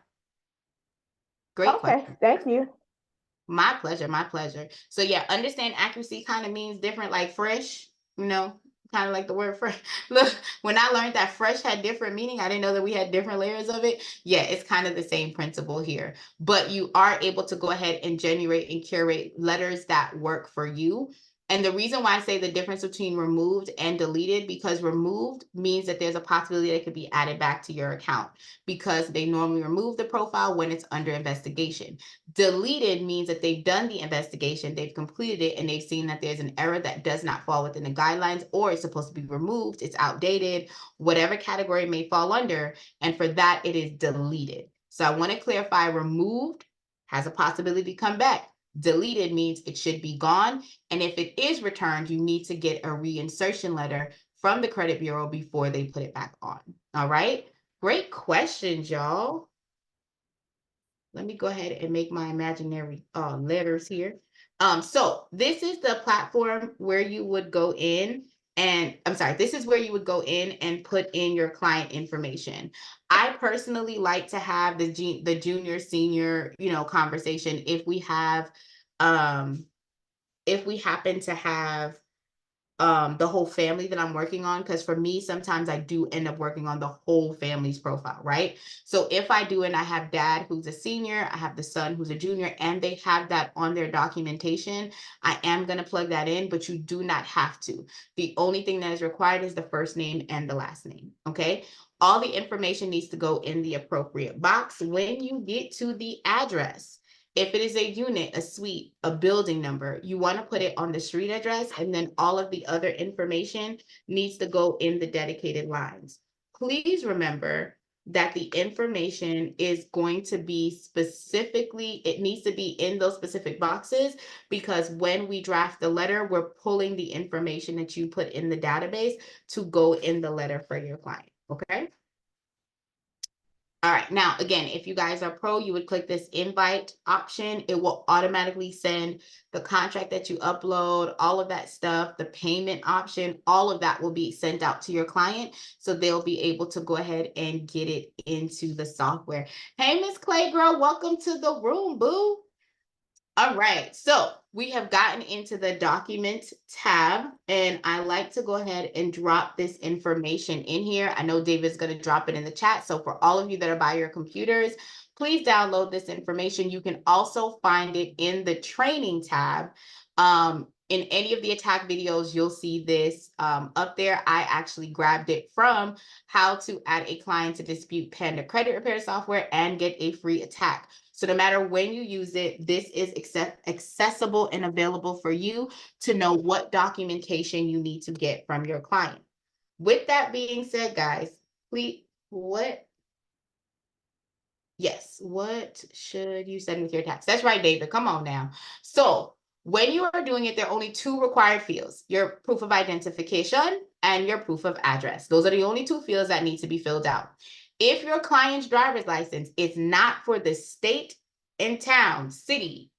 Great question. Okay, thank you. My pleasure, my pleasure. So yeah, understand accuracy kind of means different, like fresh, kind of like the word fresh. Look, when I learned that fresh had different meaning, I didn't know that we had different layers of it. Yeah, it's kind of the same principle here, but you are able to go ahead and generate and curate letters that work for you. And the reason why I say the difference between removed and deleted, because removed means that there's a possibility that it could be added back to your account because they normally remove the profile when it's under investigation. Deleted means that they've done the investigation, they've completed it, and they've seen that there's an error that does not fall within the guidelines, or it's supposed to be removed, it's outdated, whatever category it may fall under, and for that, it is deleted. So I want to clarify, removed has a possibility to come back. Deleted means it should be gone, and if it is returned, you need to get a reinsertion letter from the credit bureau before they put it back on. All right, great questions, y'all. Let me go ahead and make my imaginary letters here. So this is the platform where you would go in and this is where you would go in and put in your client information. I personally like to have the junior senior, conversation if we have if we happen to have the whole family that I'm working on, because for me, sometimes I do end up working on the whole family's profile, right? So if I do, and I have dad who's a senior, I have the son who's a junior, and they have that on their documentation, I am going to plug that in, but you do not have to. The only thing that is required is the first name and the last name, okay? All the information needs to go in the appropriate box. When you get to the address, if it is a unit, a suite, a building number, you want to put it on the street address, and then all of the other information needs to go in the dedicated lines. Please remember that the information is going to be it needs to be in those specific boxes, because when we draft the letter, we're pulling the information that you put in the database to go in the letter for your client, okay? All right, now, again, if you guys are pro, you would click this invite option. It will automatically send the contract that you upload, all of that stuff, the payment option, all of that will be sent out to your client. So they'll be able to go ahead and get it into the software. Hey, Miss Clay Girl, welcome to the room, boo. All right, so we have gotten into the document tab, and I like to go ahead and drop this information in here. I know David's going to drop it in the chat. So for all of you that are by your computers, please download this information. You can also find it in the training tab. In any of the attack videos, you'll see this up there. I actually grabbed it from how to add a client to Dispute Panda credit repair software and get a free attack. So no matter when you use it, this is accessible and available for you to know what documentation you need to get from your client. With that being said, guys, what should you send with your tax? That's right, David, come on now. So when you are doing it, there are only two required fields: your proof of identification and your proof of address. Those are the only two fields that need to be filled out. If your client's driver's license is not for the state and town, city,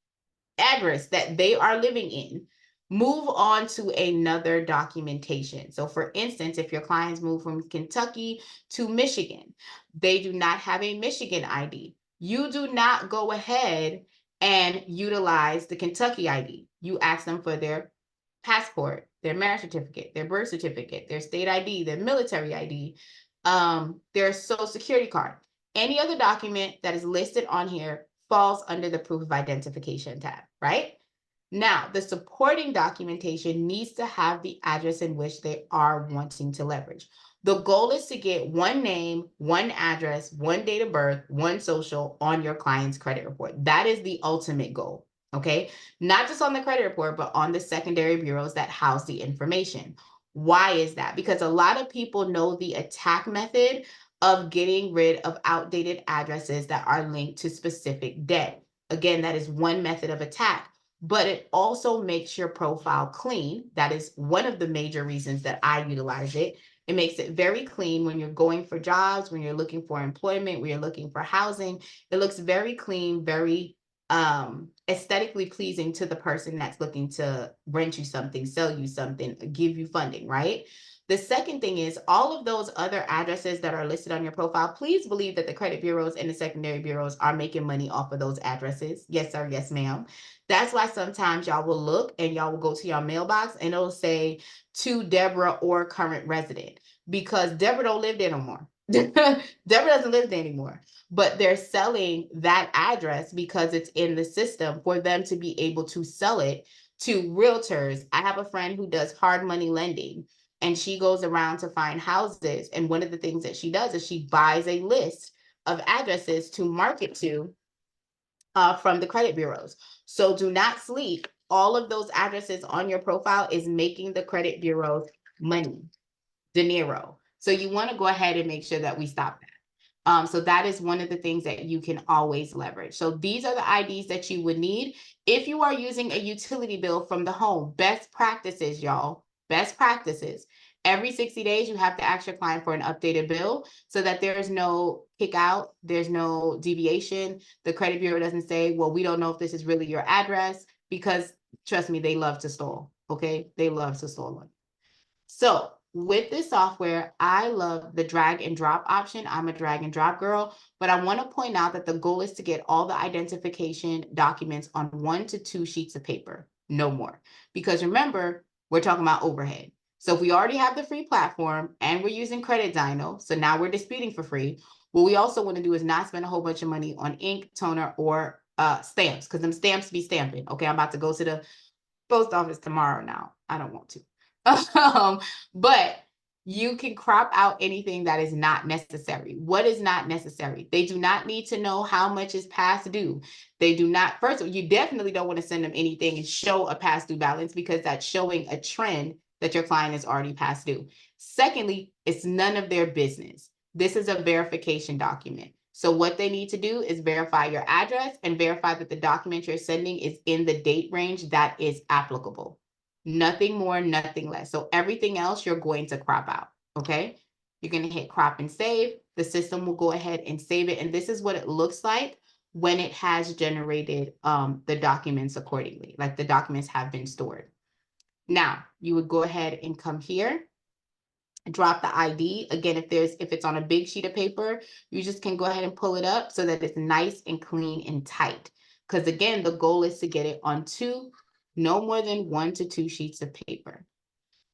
address that they are living in, move on to another documentation. So for instance, if your clients move from Kentucky to Michigan, they do not have a Michigan ID. You do not go ahead and utilize the Kentucky ID. You ask them for their passport, their marriage certificate, their birth certificate, their state ID, their military ID, their social security card. Any other document that is listed on here falls under the proof of identification tab, right? Now, the supporting documentation needs to have the address in which they are wanting to leverage. The goal is to get one name, one address, one date of birth, one social on your client's credit report. That is the ultimate goal, okay? Not just on the credit report, but on the secondary bureaus that house the information. Why is that? Because a lot of people know the attack method of getting rid of outdated addresses that are linked to specific debt. Again, that is one method of attack. but it also makes your profile clean. That is one of the major reasons that I utilize it. It makes it very clean when you're going for jobs, when you're looking for employment, when you're looking for housing. It looks very clean, very aesthetically pleasing to the person that's looking to rent you something, sell you something, give you funding, right? The second thing is all of those other addresses that are listed on your profile, please believe that the credit bureaus and the secondary bureaus are making money off of those addresses. Yes, sir. Yes, ma'am. That's why sometimes y'all will look and y'all will go to your mailbox and it'll say to Deborah or current resident, because Deborah don't live there no more. Deborah doesn't live there anymore, but they're selling that address because it's in the system for them to be able to sell it to realtors. I have a friend who does hard money lending, and she goes around to find houses. And one of the things that she does is she buys a list of addresses to market to from the credit bureaus. So do not sleep. All of those addresses on your profile is making the credit bureaus money, dinero. So you want to go ahead and make sure that we stop that. So that is one of the things that you can always leverage. So these are the IDs that you would need. If you are using a utility bill from the home, best practices, y'all, best practices. Every 60 days, you have to ask your client for an updated bill so that there's no kick out, there's no deviation. The credit bureau doesn't say, well, we don't know if this is really your address, because trust me, they love to stall, okay? They love to stall. So with this software, I love the drag and drop option. I'm a drag and drop girl, but I want to point out that the goal is to get all the identification documents on 1 to 2 sheets of paper, no more. Because remember, we're talking about overhead. So if we already have the free platform and we're using Credit Dyno, so now we're disputing for free, what we also want to do is not spend a whole bunch of money on ink, toner, or stamps, because them stamps be stamping. Okay, I'm about to go to the post office tomorrow now. I don't want to. But you can crop out anything that is not necessary. What is not necessary? They do not need to know how much is past due. They do not, first of all, you definitely don't want to send them anything and show a past due balance, because that's showing a trend that your client is already past due. Secondly, it's none of their business. This is a verification document. So what they need to do is verify your address and verify that the document you're sending is in the date range that is applicable. Nothing more, nothing less. So everything else you're going to crop out, okay? You're going to hit crop and save. The system will go ahead and save it. And this is what it looks like when it has generated the documents accordingly, like the documents have been stored. Now, you would go ahead and come here, drop the ID. Again, if it's on a big sheet of paper, you just can go ahead and pull it up so that it's nice and clean and tight. Because again, the goal is to get it on no more than 1 to 2 sheets of paper.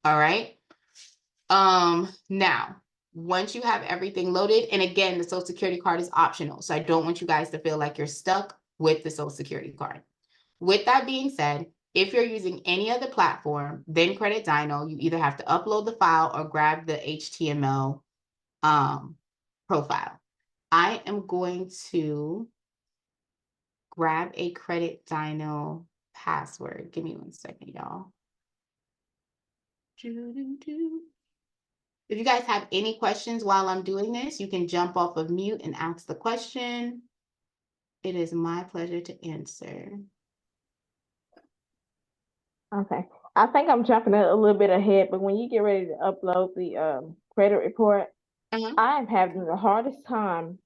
All right. Now, once you have everything loaded, and again, the Social Security card is optional. So I don't want you guys to feel like you're stuck with the Social Security card. With that being said, if you're using any other platform, then Credit Dyno, you either have to upload the file or grab the HTML profile. I am going to grab a Credit Dyno password. Give me 1 second, y'all. If you guys have any questions while I'm doing this, you can jump off of mute and ask the question. It is my pleasure to answer. Okay. I think I'm jumping a little bit ahead, but when you get ready to upload the credit report, I'm having the hardest time.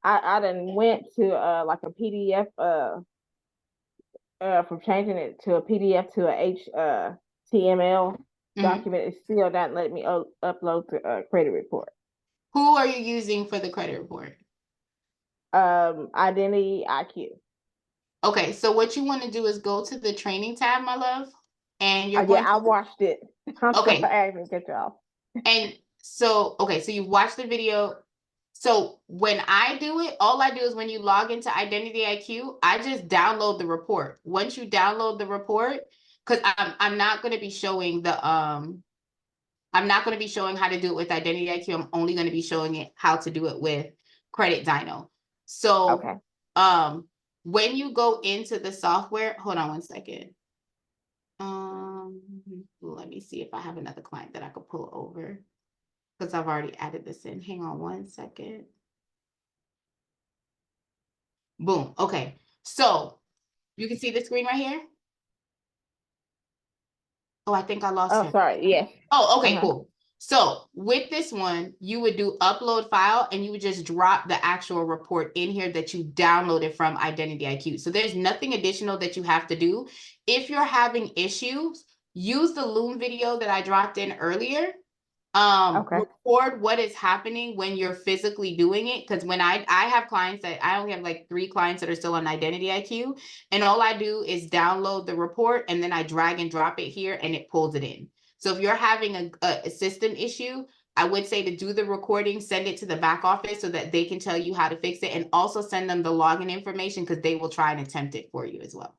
I done went to like a PDF from changing it to a PDF to a HTML document. It's still not letting me upload the credit report. Who are you using for the credit report? Identity IQ. Okay, so what you want to do is go to the training tab, my love, and you're going I watched it. I'm okay. sorry, I didn't get y'all. And so, okay, so you've watched the video. So when I do it, all I do is when you log into Identity IQ, I just download the report. Once you download the report, because I'm not going to be showing the I'm not going to be showing how to do it with Identity IQ. I'm only going to be showing it how to do it with Credit Dyno. So okay. When you go into the software, hold on 1 second. Let me see if I have another client that I could pull over, because I've already added this in. Hang on 1 second. Boom. Okay. So You can see the screen right here? Oh, I think I lost Oh, him. sorry. Yes. Oh, okay, Uh-huh. cool. So with this one, you would do upload file and you would just drop the actual report in here that you downloaded from Identity IQ. So there's nothing additional that you have to do. If you're having issues, use the Loom video that I dropped in earlier. Okay. Record what is happening when you're physically doing it. Because when I have clients that I only have like 3 clients that are still on Identity IQ, and all I do is download the report and then I drag and drop it here and it pulls it in. So if you're having a system issue, I would say to do the recording, send it to the back office so that they can tell you how to fix it, and also send them the login information because they will try and attempt it for you as well.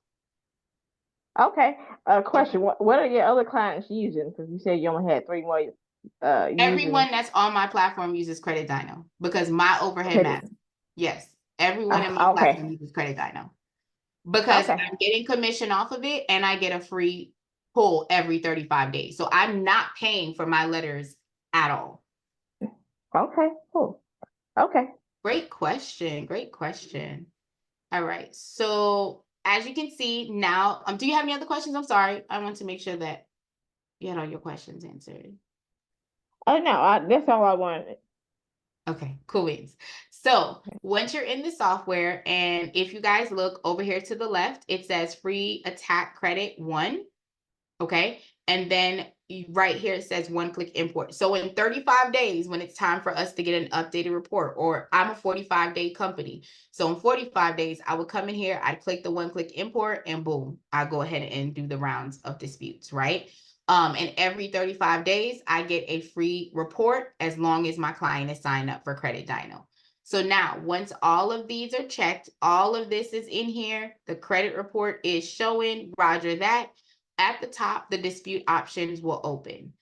Okay. Question. What are your other clients using? Because you said you only had 3 more using Everyone that's on my platform uses Credit Dyno because my overhead Credit. matters. Yes, everyone in my Okay. platform uses Credit Dyno because Okay. I'm getting commission off of it and I get a free pull every 35 days. So I'm not paying for my letters at all. Okay. Cool. Okay. Great question. Great question. All right. So as you can see now, do you have any other questions? I'm sorry. I want to make sure that you had all your questions answered. Oh no, that's all I wanted. Okay, cool beans. So once you're in the software, and if you guys look over here to the left, it says free attack credit 1. Okay. And then right here, it says 1-click import. So in 35 days, when it's time for us to get an updated report, or I'm a 45-day company. So in 45 days, I would come in here, I'd click the 1-click import, and boom, I go ahead and do the rounds of disputes, right? And every 35 days, I get a free report as long as my client is signed up for Credit Dyno. So now, once all of these are checked, all of this is in here, the credit report is showing, roger that. At the top, the dispute options will open.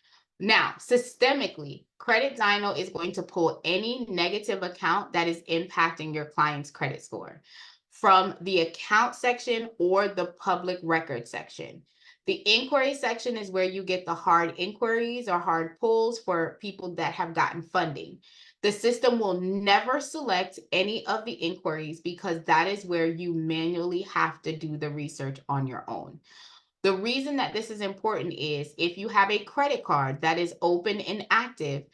Now, systemically, Credit Dyno is going to pull any negative account that is impacting your client's credit score from the account section or the public record section. The inquiry section is where you get the hard inquiries or hard pulls for people that have gotten funding. The system will never select any of the inquiries because that is where you manually have to do the research on your own. The reason that this is important is if you have a credit card that is open and active,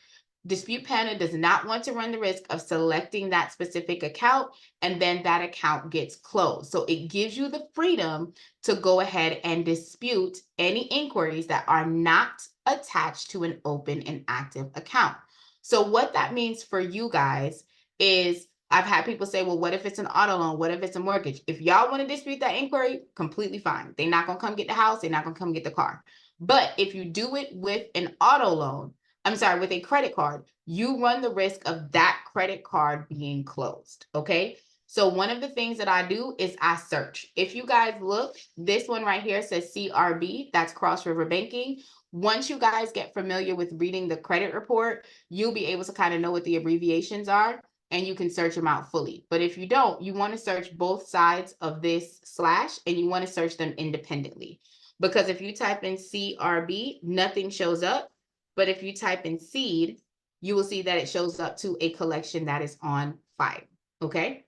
Dispute Panda does not want to run the risk of selecting that specific account and then that account gets closed. So it gives you the freedom to go ahead and dispute any inquiries that are not attached to an open and active account. So what that means for you guys is I've had people say, well, what if it's an auto loan? What if it's a mortgage? If y'all want to dispute that inquiry, completely fine. They're not going to come get the house. They're not going to come get the car. But if you do it with an auto loan, with a credit card, you run the risk of that credit card being closed. Okay. So one of the things that I do is I search. If you guys look, this one right here says CRB, that's Cross River Banking. Once you guys get familiar with reading the credit report, you'll be able to kind of know what the abbreviations are and you can search them out fully. But if you don't, you want to search both sides of this slash and you want to search them independently. Because if you type in CRB, nothing shows up. But if you type in seed, you will see that it shows up to a collection that is on file. Okay.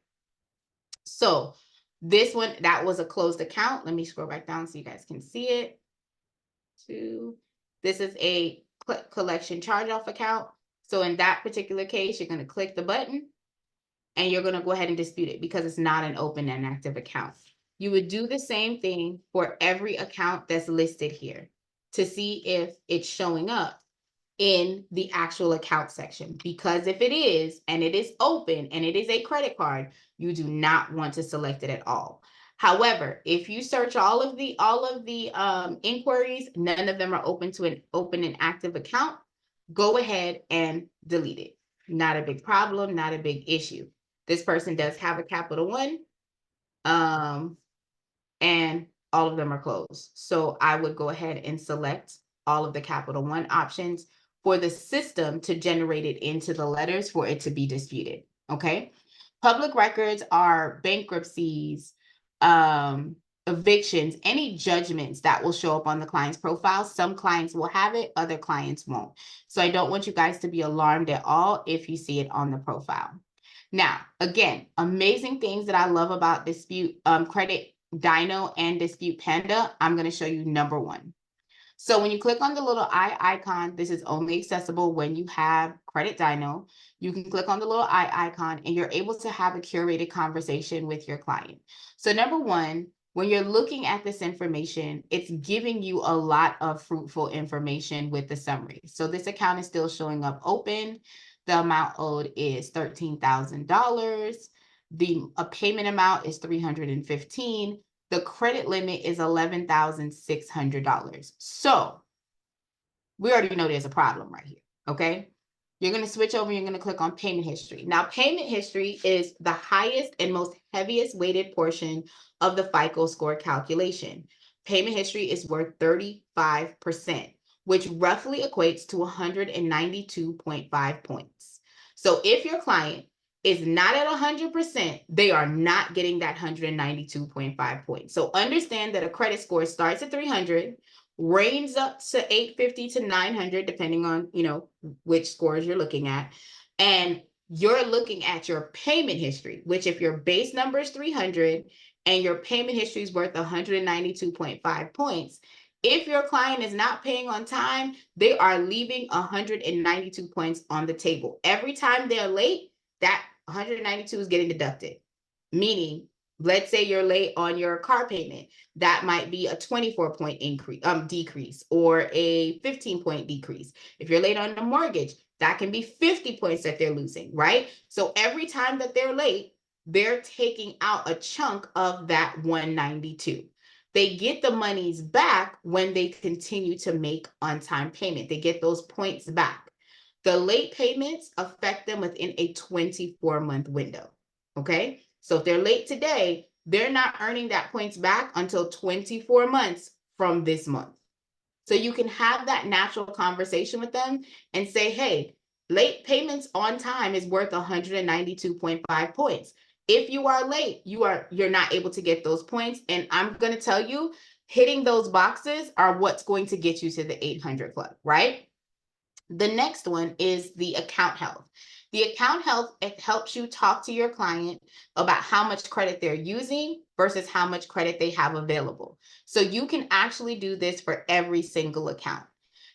So this one, that was a closed account. Let me scroll back down so you guys can see it. This is a collection charge-off account. So in that particular case, you're going to click the button and you're going to go ahead and dispute it because it's not an open and active account. You would do the same thing for every account that's listed here to see if it's showing up in the actual account section, because if it is, and it is open and it is a credit card, you do not want to select it at all. However, if you search all of the inquiries, none of them are open to an open and active account, go ahead and delete it. Not a big problem, not a big issue. This person does have a Capital One, and all of them are closed. So I would go ahead and select all of the Capital One options for the system to generate it into the letters for it to be disputed. Okay. Public records are bankruptcies, evictions, any judgments that will show up on the client's profile. Some clients will have it, other clients won't. So I don't want you guys to be alarmed at all if you see it on the profile. Now, again, amazing things that I love about dispute credit Dino and Dispute Panda, I'm going to show you number one. So when you click on the little eye icon, this is only accessible when you have Credit Dino. You can click on the little eye icon and you're able to have a curated conversation with your client. So number one, when you're looking at this information, it's giving you a lot of fruitful information with the summary. So this account is still showing up open. The amount owed is $13,000. The payment amount is $315. The credit limit is $11,600. So we already know there's a problem right here, okay? You're going to switch over, you're going to click on payment history. Now, payment history is the highest and most heaviest weighted portion of the FICO score calculation. Payment history is worth 35%, which roughly equates to 192.5 points. So if your client is not at 100%, they are not getting that 192.5 points. So understand that a credit score starts at 300, ranges up to 850 to 900, depending on, which scores you're looking at. And you're looking at your payment history, which if your base number is 300 and your payment history is worth 192.5 points, if your client is not paying on time, they are leaving 192 points on the table. Every time they're late, that 192 is getting deducted. Meaning, let's say you're late on your car payment, that might be a 24-point decrease or a 15-point decrease. If you're late on a mortgage, that can be 50 points that they're losing, right? So every time that they're late, they're taking out a chunk of that 192. They get the monies back when they continue to make on-time payment. They get those points back. The late payments affect them within a 24-month window, okay? So if they're late today, they're not earning that points back until 24 months from this month. So you can have that natural conversation with them and say, hey, late payments on time is worth 192.5 points. If you are late, you're not able to get those points. And I'm going to tell you, hitting those boxes are what's going to get you to the 800 club, right? The next one is the account health. The account health, it helps you talk to your client about how much credit they're using versus how much credit they have available. So you can actually do this for every single account.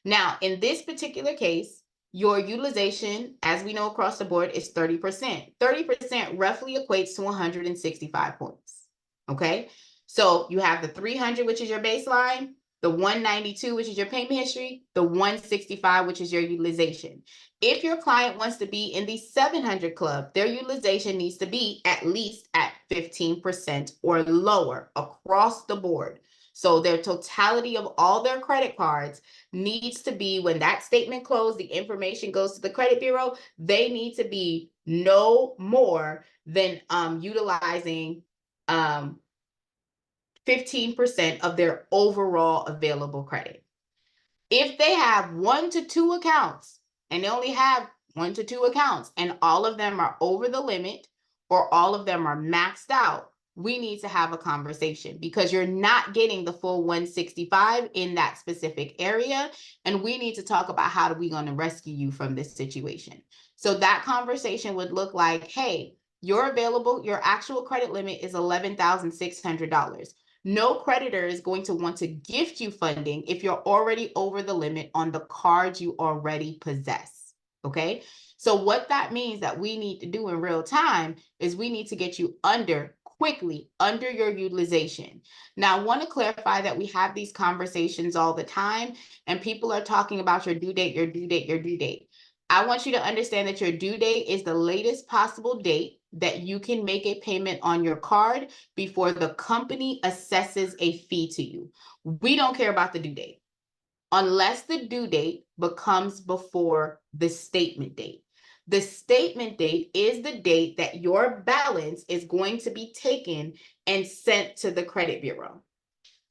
Now, in this particular case, your utilization, as we know across the board, is 30%. 30% roughly equates to 165 points, okay? So you have the 300, which is your baseline, the 192, which is your payment history, the 165, which is your utilization. If your client wants to be in the 700 club, their utilization needs to be at least at 15% or lower across the board. So their totality of all their credit cards needs to be, when that statement closed, the information goes to the credit bureau, they need to be no more than utilizing 15% of their overall available credit. If they have 1 to 2 accounts and they only have 1 to 2 accounts and all of them are over the limit or all of them are maxed out, we need to have a conversation because you're not getting the full 165 in that specific area. And we need to talk about how are we going to rescue you from this situation. So that conversation would look like, hey, your actual credit limit is $11,600. No creditor is going to want to gift you funding if you're already over the limit on the cards you already possess, okay? So what that means that we need to do in real time is we need to get you quickly under your utilization. Now, I want to clarify that we have these conversations all the time and people are talking about your due date, your due date, your due date. I want you to understand that your due date is the latest possible date that you can make a payment on your card before the company assesses a fee to you. We don't care about the due date unless the due date becomes before the statement date. The statement date is the date that your balance is going to be taken and sent to the credit bureau.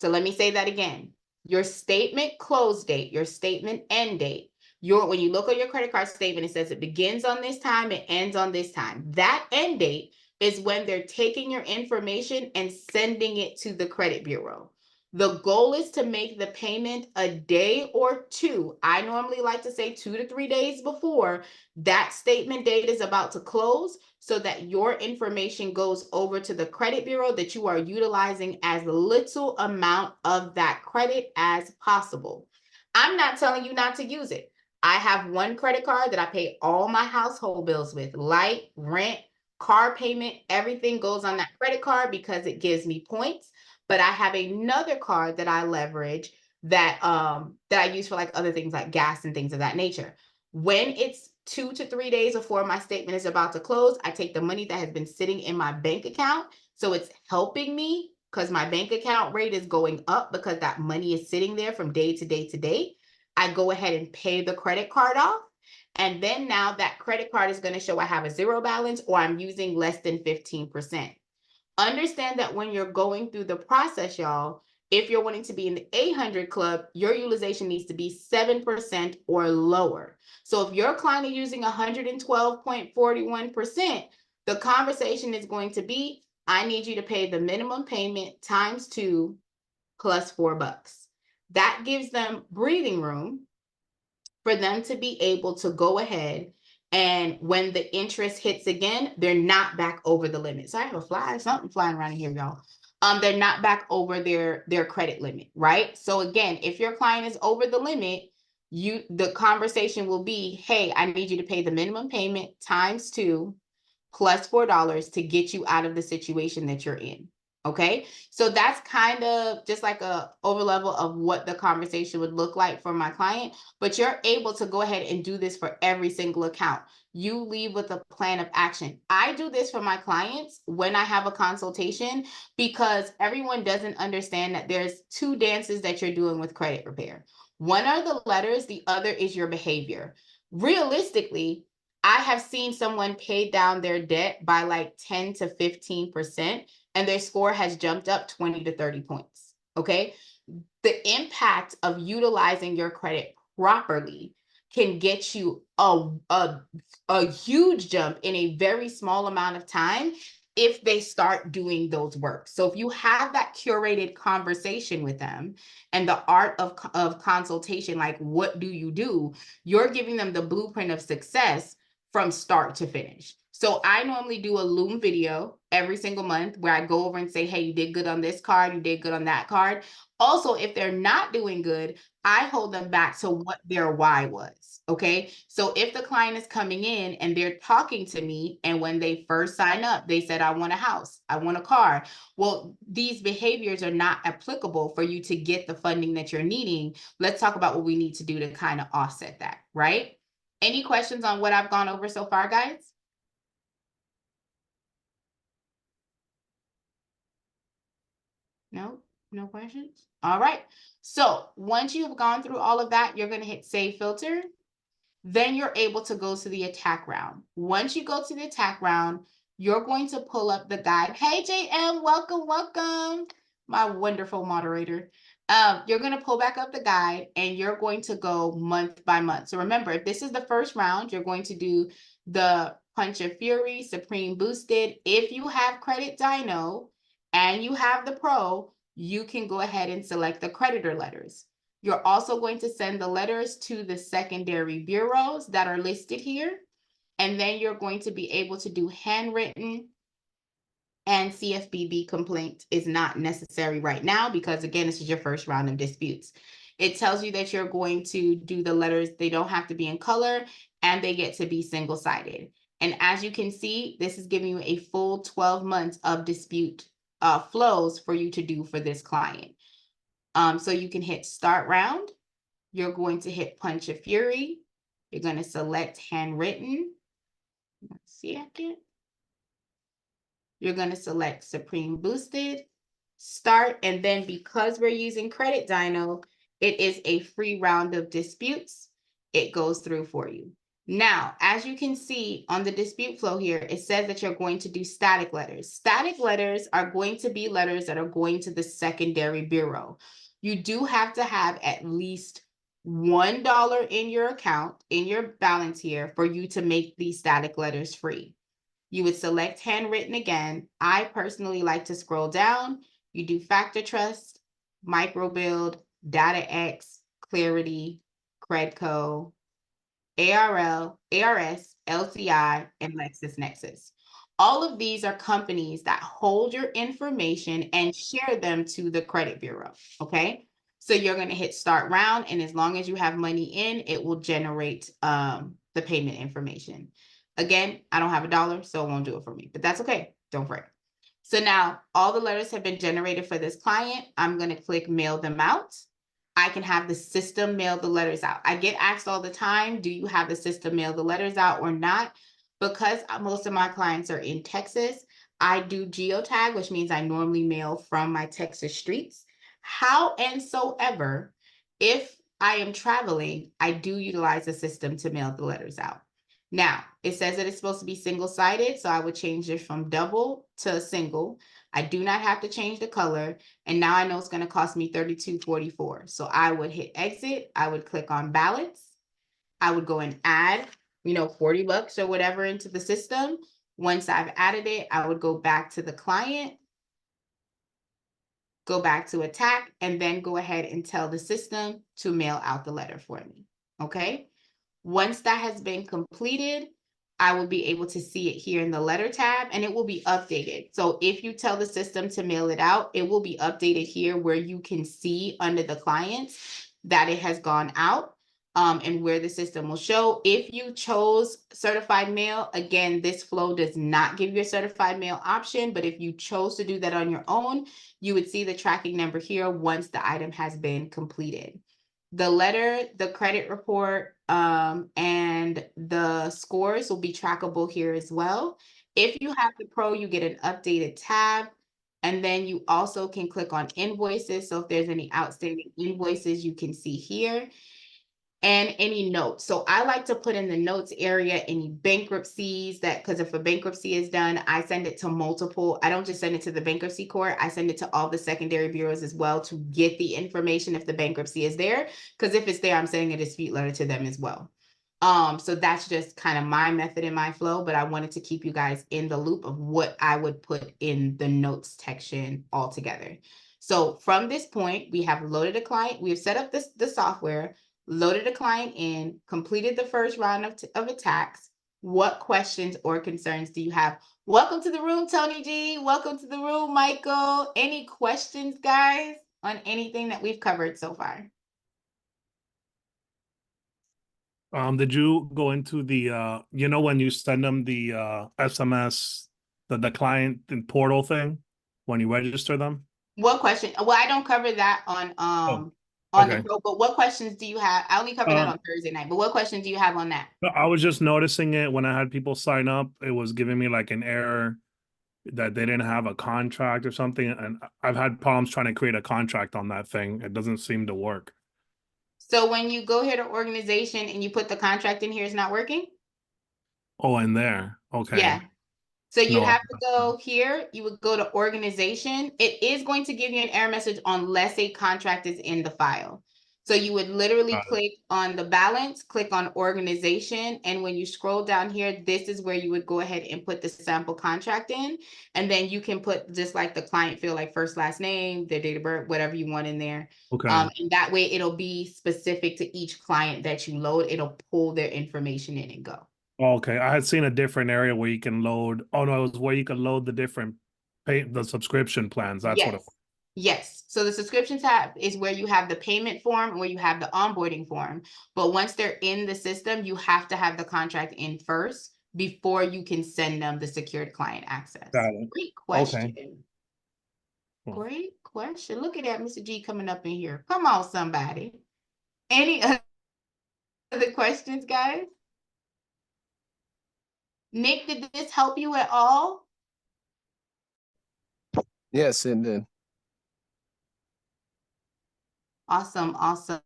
So let me say that again. Your statement close date, your statement end date, when you look at your credit card statement, it says it begins on this time, it ends on this time. That end date is when they're taking your information and sending it to the credit bureau. The goal is to make the payment a day or two. I normally like to say 2 to 3 days before that statement date is about to close, so that your information goes over to the credit bureau, that you are utilizing as little amount of that credit as possible. I'm not telling you not to use it. I have one credit card that I pay all my household bills with, light, rent, car payment, everything goes on that credit card because it gives me points. But I have another card that I leverage that I use for like other things like gas and things of that nature. When it's 2 to 3 days before my statement is about to close, I take the money that has been sitting in my bank account. So it's helping me because my bank account rate is going up because that money is sitting there from day to day to day. I go ahead and pay the credit card off. And then now that credit card is going to show I have a zero balance or I'm using less than 15%. Understand that when you're going through the process, y'all, if you're wanting to be in the 800 club, your utilization needs to be 7% or lower. So if your client is using 112.41%, the conversation is going to be, I need you to pay the minimum payment times 2 plus $4. That gives them breathing room for them to be able to go ahead, and when the interest hits again, they're not back over the limit. So I have something flying around here, y'all. They're not back over their credit limit, right? So again, if your client is over the limit, the conversation will be, hey, I need you to pay the minimum payment times 2 plus $4 to get you out of the situation that you're in. Okay, so that's kind of just like a over level of what the conversation would look like for my client, but you're able to go ahead and do this for every single account. You leave with a plan of action. I do this for my clients when I have a consultation because everyone doesn't understand that there's 2 dances that you're doing with credit repair. One are the letters, the other is your behavior. Realistically, I have seen someone pay down their debt by like 10 to 15%, and their score has jumped up 20 to 30 points. Okay. The impact of utilizing your credit properly can get you a huge jump in a very small amount of time if they start doing those work. So if you have that curated conversation with them and the art of consultation, like what do, you're giving them the blueprint of success from start to finish. So I normally do a Loom video every single month where I go over and say, hey, you did good on this card, you did good on that card. Also, if they're not doing good, I hold them back to what their why was. Okay. So if the client is coming in and they're talking to me, and when they first sign up, they said, I want a house, I want a car. Well, these behaviors are not applicable for you to get the funding that you're needing. Let's talk about what we need to do to kind of offset that, right? Any questions on what I've gone over so far, guys? No, no questions. All right. So once you've gone through all of that, you're going to hit save filter. Then you're able to go to the attack round. Once you go to the attack round, you're going to pull up the guide. Hey, JM, welcome, welcome. My wonderful moderator. You're going to pull back up the guide and you're going to go month by month. So remember, if this is the first round, you're going to do the Punch of Fury, Supreme Boosted. If you have Credit Dino and you have the Pro, you can go ahead and select the creditor letters. You're also going to send the letters to the secondary bureaus that are listed here. And then you're going to be able to do handwritten, and CFPB complaint is not necessary right now because, again, this is your first round of disputes. It tells you that you're going to do the letters. They don't have to be in color and they get to be single-sided. And as you can see, this is giving you a full 12 months of dispute flows for you to do for this client. So you can hit start round. You're going to hit Punch of Fury. You're going to select handwritten. Second. You're going to select Supreme Boosted, start, and then because we're using Credit Dino, it is a free round of disputes. It goes through for you. Now, as you can see on the dispute flow here, it says that you're going to do static letters. Static letters are going to be letters that are going to the secondary bureau. You do have to have at least $1 in your account, in your balance here, for you to make these static letters free. You would select handwritten again. I personally like to scroll down. You do factor trust, Microbuild, DataX, Clarity, Credco, ARL, ARS, LCI, and LexisNexis. All of these are companies that hold your information and share them to the credit bureau, okay? So you're going to hit start round, and as long as you have money in, it will generate the payment information. Again, I don't have $1, so it won't do it for me, but that's okay. Don't worry. So now all the letters have been generated for this client. I'm going to click mail them out. I can have the system mail the letters out. I get asked all the time, do you have the system mail the letters out or not? Because most of my clients are in Texas, I do geotag, which means I normally mail from my Texas streets. However, if I am traveling, I do utilize the system to mail the letters out. Now, it says that it's supposed to be single-sided, so I would change it from double to single. I do not have to change the color. And now I know it's going to cost me $32.44. So I would hit exit. I would click on balance. I would go and add, $40 or whatever into the system. Once I've added it, I would go back to the client, go back to attack, and then go ahead and tell the system to mail out the letter for me. Okay. Once that has been completed, I will be able to see it here in the letter tab, and it will be updated. So if you tell the system to mail it out, it will be updated here where you can see under the clients that it has gone out, and where the system will show. If you chose certified mail, again, this flow does not give you a certified mail option, but if you chose to do that on your own, you would see the tracking number here once the item has been completed. The letter, the credit report, and the scores will be trackable here as well. If you have the Pro, you get an updated tab, and then you also can click on invoices. So if there's any outstanding invoices, you can see here. And any notes. So I like to put in the notes area any bankruptcies because if a bankruptcy is done, I send it to multiple. I don't just send it to the bankruptcy court. I send it to all the secondary bureaus as well to get the information if the bankruptcy is there. Because if it's there, I'm sending a dispute letter to them as well. So that's just kind of my method in my flow, but I wanted to keep you guys in the loop of what I would put in the notes section altogether. So from this point, we have loaded a client. We have set up the software, loaded a client in, completed the first round of attacks. What questions or concerns do you have? Welcome to the room, Tony G. Welcome to the room, Michael. Any questions, guys, on anything that we've covered so far? Did you go into the when you send them the SMS, the client and portal thing when you register them? What question? Well, I don't cover that on okay. the Pro, but what questions do you have? I only cover that on Thursday night, but what questions do you have on that? I was just noticing it when I had people sign up, it was giving me like an error that they didn't have a contract or something, and I've had problems trying to create a contract on that thing. It doesn't seem to work. So when you go here to organization and you put the contract in here, it's not working? Oh, in there. Okay. Yeah. So you No, have to go here, you would go to organization. It is going to give you an error message unless a contract is in the file. So you would literally Got it. click on the balance, click on organization, and when you scroll down here, this is where you would go ahead and put the sample contract in. And then you can put just like the client field, like first, last name, their date of birth, whatever you want in there. Okay. And that way it'll be specific to each client that you load. It'll pull their information in and go. Okay, I had seen a different area where you can load. Oh no, it was where you can load the different the subscription plans. That's what it was. Yes. So the subscription tab is where you have the payment form and where you have the onboarding form. But once they're in the system, you have to have the contract in first before you can send them the secured client access. Got it. Great question. Okay. Great question. Look at that, Mr. G coming up in here. Come on, somebody. Any other questions, guys? Nick, did this help you at all? Yes, it did. Awesome, awesome.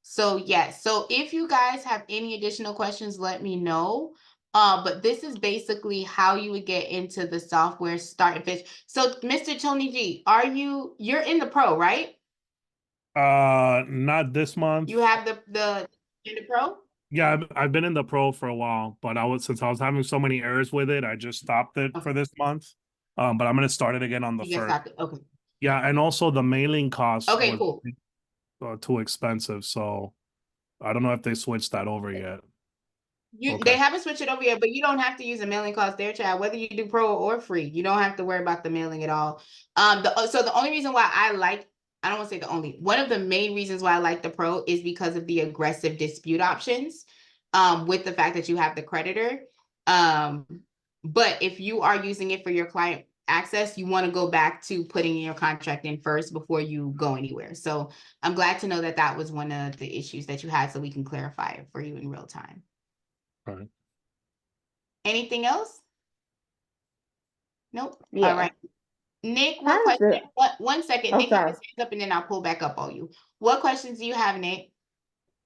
So yes, so if you guys have any additional questions, let me know. But this is basically how you would get into the software start and finish. So Mr. Tony G, you're in the Pro, right? Not this month. You have the in the Pro? Yeah, I've been in the Pro for a while, but since I was having so many errors with it, I just stopped it for this month. But I'm gonna start it again on the You just first. stopped it. Okay. Yeah, and also the mailing cost Okay, was cool. too expensive, so I don't know if they switched that over yet. They Okay. haven't switched it over yet, but you don't have to use a mailing cost there, child. Whether you do pro or free, you don't have to worry about the mailing at all. So the only reason why I don't want to say the only, one of the main reasons why I like the pro is because of the aggressive dispute options. With the fact that you have the creditor. But if you are using it for your client access, you want to go back to putting your contract in first before you go anywhere. So I'm glad to know that that was one of the issues that you had, so we can clarify it for you in real time. All right. Anything else? Nope. Yeah. All right. Nick, what How's question? it? One second. Oh, Nick has sorry. his hands up and then I'll pull back up on you. What questions do you have, Nick?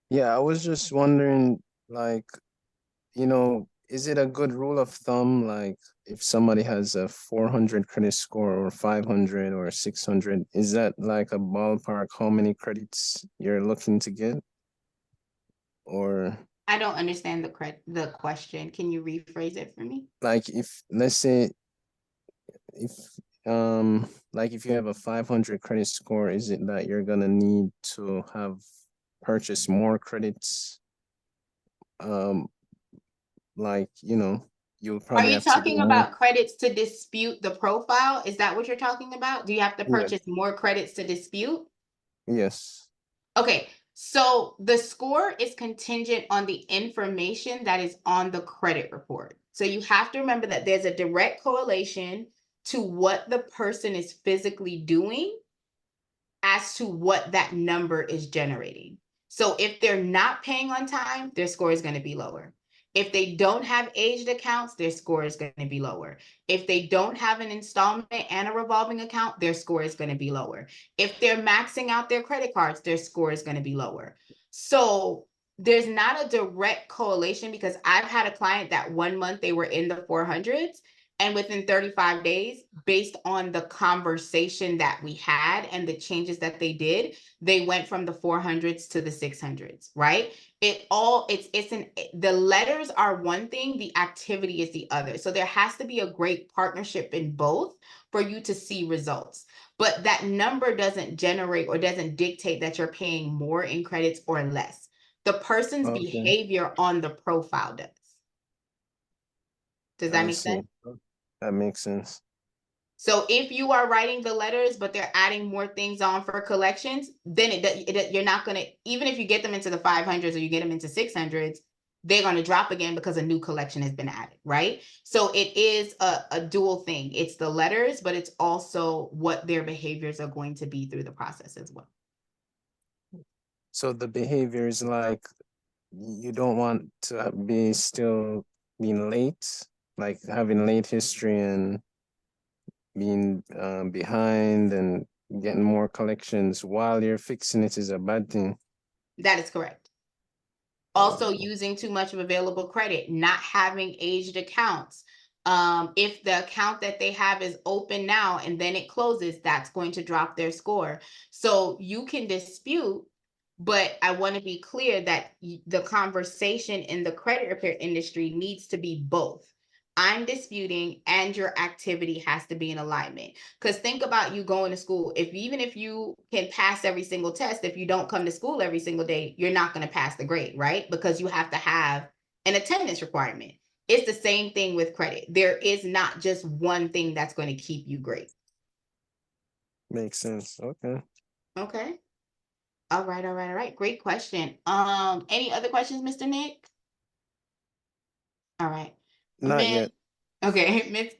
Yeah, I was just wondering, like, is it a good rule of thumb, like if somebody has a 400 credit score or 500 or 600, is that like a ballpark how many credits you're looking to get? Or I don't understand the question. Can you rephrase it for me? like if, let's say, if like if you have a 500 credit score, is it that you're gonna need to have purchased more credits? Like, you'll Are probably you have to do talking more. about credits to dispute the profile? Is that what you're talking about? Do you have to Yeah. purchase more credits to dispute? Yes. Okay, so the score is contingent on the information that is on the credit report. So you have to remember that there's a direct correlation to what the person is physically doing as to what that number is generating. So if they're not paying on time, their score is going to be lower. If they don't have aged accounts, their score is going to be lower. If they don't have an installment and a revolving account, their score is going to be lower. If they're maxing out their credit cards, their score is going to be lower. So there's not a direct correlation, because I've had a client that 1 month they were in the 400s, and within 35 days, based on the conversation that we had and the changes that they did, they went from the 400s to the 600s, right? The letters are one thing, the activity is the other. So there has to be a great partnership in both for you to see results. But that number doesn't generate or doesn't dictate that you're paying more in credits or less. The person's Okay. behavior on the profile does. Does that I make see. sense? That makes sense. So if you are writing the letters, but they're adding more things on for collections, then you're not going to, even if you get them into the 500s or you get them into 600s, they're going to drop again because a new collection has been added, right? So it is a dual thing. It's the letters, but it's also what their behaviors are going to be through the process as well. So the behavior is like you don't want to be still being late, like having late history and being behind and getting more collections while you're fixing it is a bad thing. That is correct. Also, using too much of available credit, not having aged accounts. If the account that they have is open now and then it closes, that's going to drop their score. So you can dispute, but I want to be clear that the conversation in the credit repair industry needs to be both. I'm disputing and your activity has to be in alignment. Because think about you going to school. Even if you can pass every single test, if you don't come to school every single day, you're not going to pass the grade, right? Because you have to have an attendance requirement. It's the same thing with credit. There is not just one thing that's going to keep you great. Makes sense. Okay. Okay. All right. Great question. Any other questions, Mr. Nick? All right. Not yet. Okay, Miss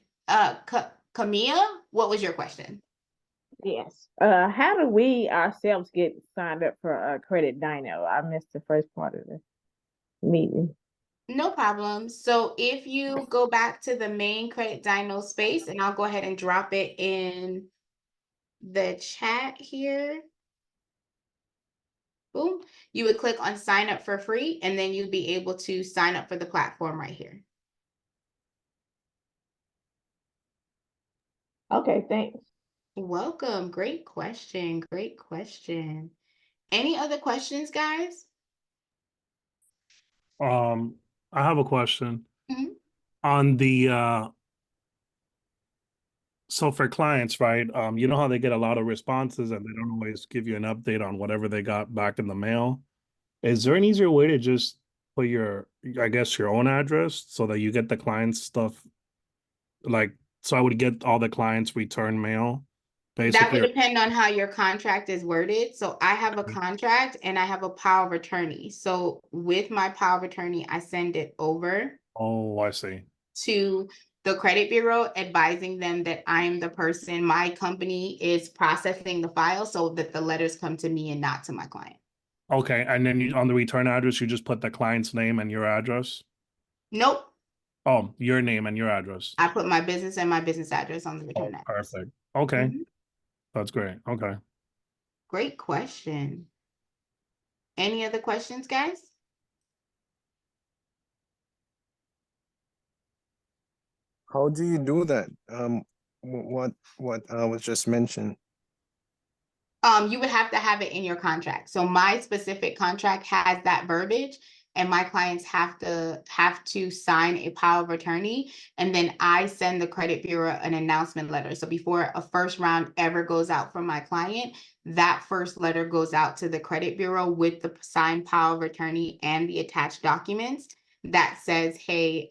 Camilla, what was your question? Yes. How do we ourselves get signed up for Credit Dino? I missed the first part of the meeting. No problem. So if you go back to the main Credit Dino space, and I'll go ahead and drop it in the chat here. Boom. You would click on sign up for free, and then you'd be able to sign up for the platform right here. Okay, thanks. Welcome. Great question. Great question. Any other questions, guys? I have a question. Mhm. On the So for clients, right, you know how they get a lot of responses and they don't always give you an update on whatever they got back in the mail? Is there an easier way to just put your, I guess, your own address so that you get the client's stuff? Like, so I would get all the clients' return mail, That basically. would depend on how your contract is worded. So I have a contract and I have a power of attorney. So with my power of attorney, I send it over Oh, I see. to the credit bureau, advising them that I am the person, my company is processing the file so that the letters come to me and not to my client. Okay, and then you, on the return address, you just put the client's name and your address? Nope, Oh, your name and your address. I put my business and my business address on the Oh, return address. perfect. Okay, Mhm. that's great. Okay. Great question. Any other questions, guys? How do you do that? What was just mentioned? You would have to have it in your contract. So my specific contract has that verbiage, and my clients have to sign a power of attorney, and then I send the credit bureau an announcement letter. So before a first round ever goes out from my client, that first letter goes out to the credit bureau with the signed power of attorney and the attached documents that says, hey,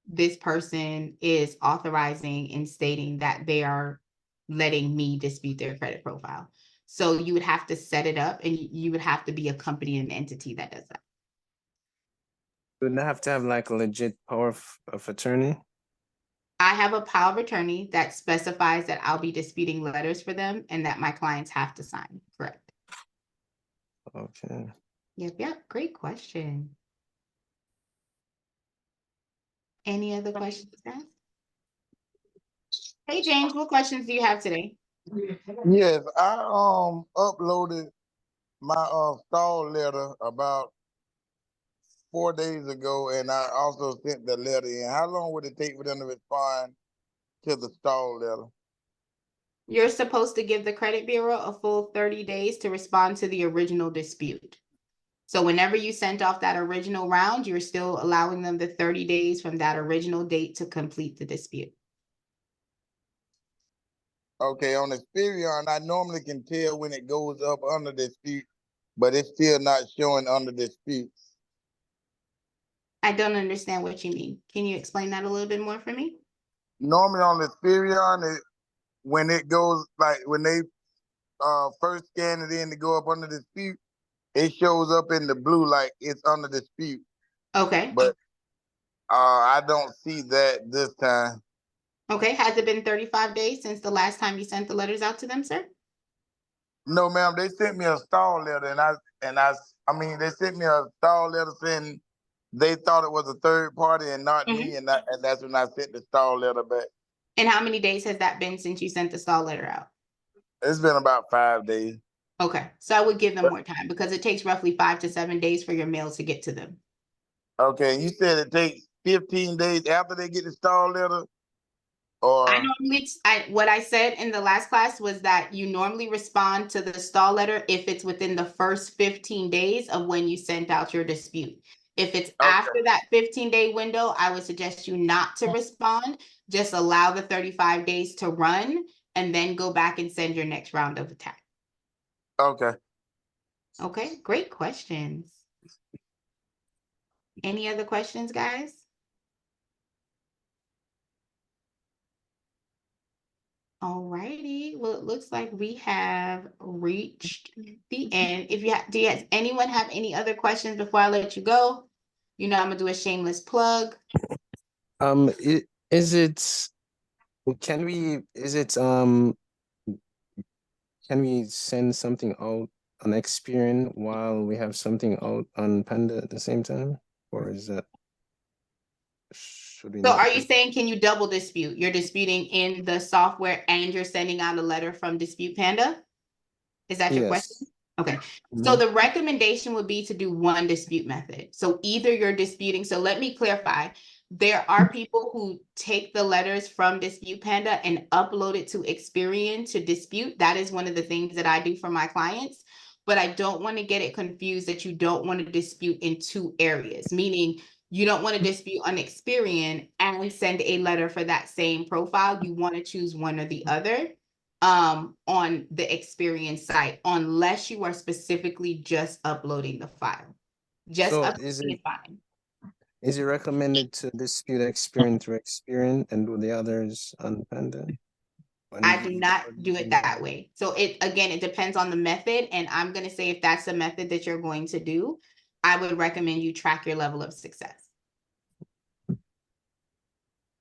this person is authorizing and stating that they are letting me dispute their credit profile. So you would have to set it up, and you would have to be a company and entity that does that. Wouldn't have to have like a legit power of attorney? I have a power of attorney that specifies that I'll be disputing letters for them and that my clients have to sign. Correct. Okay. Yep. Great question. Any other questions, guys? Hey, James, what questions do you have today? Yes, I uploaded my stall letter about 4 days ago, and I also sent the letter in. How long would it take for them to respond to the stall letter? You're supposed to give the credit bureau a full 30 days to respond to the original dispute. So whenever you sent off that original round, you're still allowing them the 30 days from that original date to complete the dispute. Okay, on Experian, I normally can tell when it goes up under dispute, but it's still not showing under dispute. I don't understand what you mean. Can you explain that a little bit more for me? Normally on Experian, when it goes, like when they first scan it in to go up under dispute, it shows up in the blue like it's under dispute. Okay. But I don't see that this time. Okay. Has it been 35 days since the last time you sent the letters out to them, sir? No, ma'am. They sent me a stall letter, I mean, they sent me a stall letter saying they thought it was a third party and not me, and that's when I sent the stall letter back. And how many days has that been since you sent the stall letter out? It's been about 5 days. Okay. So I would give them more time because it takes roughly 5 to 7 days for your mail to get to them. Okay, you said it takes 15 days after they get the stall letter, or What I said in the last class was that you normally respond to the stall letter if it's within the first 15 days of when you sent out your dispute. If it's after that 15-day window, I would suggest you not to respond. Just allow the 35 days to run and then go back and send your next round of attack. Okay. Okay, great questions. Any other questions, guys? All righty. Well, it looks like we have reached the end. If you does anyone have any other questions before I let you go? You know, I'm gonna do a shameless plug. Is it? Can we? Is it? Can we send something out on Experian while we have something out on Panda at the same time, or is that? Should we So not are you do- saying, can you double dispute? You're disputing in the software and you're sending out a letter from Dispute Panda? Is that your question? Yes. Okay, so the recommendation would be to do one dispute method. So either you're disputing, so let me clarify. There are people who take the letters from Dispute Panda and upload it to Experian to dispute. That is one of the things that I do for my clients. But I don't want to get it confused that you don't want to dispute in two areas, meaning You don't want to dispute on Experian and send a letter for that same profile. You want to choose one or the other on the Experian site, unless you are specifically just uploading the file. Just So uploading is is it fine. is it recommended to dispute Experian through Experian and do the others on Panda? I do not do it that way. So it depends on the method. And I'm going to say if that's the method that you're going to do, I would recommend you track your level of success.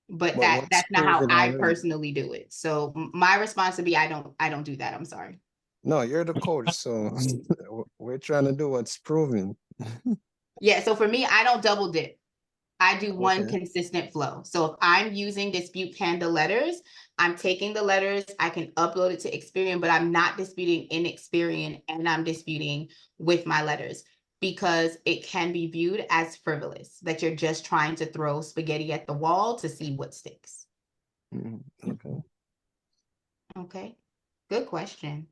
But what's that's not how proven I already? personally do it. So my response would be I don't do that. I'm sorry. No, you're the coach, so we're trying to do what's proven. Yeah, so for me, I don't double dip. I do one Okay. consistent flow. So if I'm using Dispute Panda letters, I'm taking the letters, I can upload it to Experian, but I'm not disputing in Experian and I'm disputing with my letters because it can be viewed as frivolous, that you're just trying to throw spaghetti at the wall to see what sticks. Okay. Okay, good question.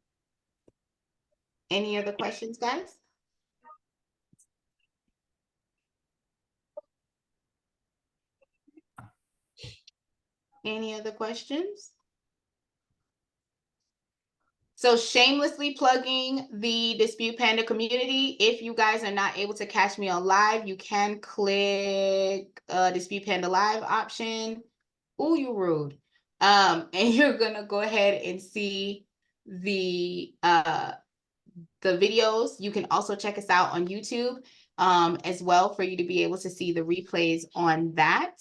Any other questions, guys? Any other questions? So shamelessly plugging the Dispute Panda community. If you guys are not able to catch me on live, you can click Dispute Panda live option. Ooh, you rude. And you're gonna go ahead and see the videos. You can also check us out on YouTube as well for you to be able to see the replays on that.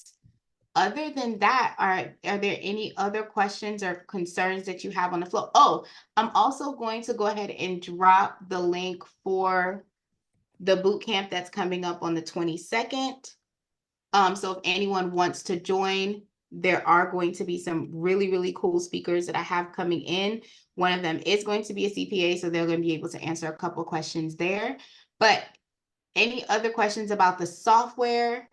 Other than that, are there any other questions or concerns that you have on the flow? Oh, I'm also going to go ahead and drop the link for the boot camp that's coming up on the 22nd. So if anyone wants to join, there are going to be some really, really cool speakers that I have coming in. One of them is going to be a CPA, so they're going to be able to answer a couple questions there. But any other questions about the software?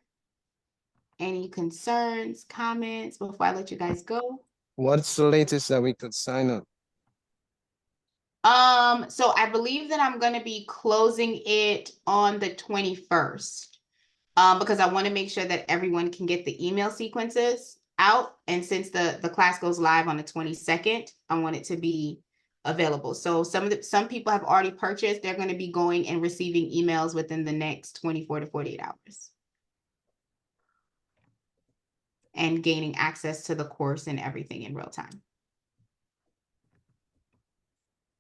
Any concerns, comments before I let you guys go? What's the latest that we could sign up? So I believe that I'm gonna be closing it on the 21st. Because I want to make sure that everyone can get the email sequences out. And since the class goes live on the 22nd, I want it to be available. So some people have already purchased, they're going to be going and receiving emails within the next 24 to 48 hours. And gaining access to the course and everything in real time.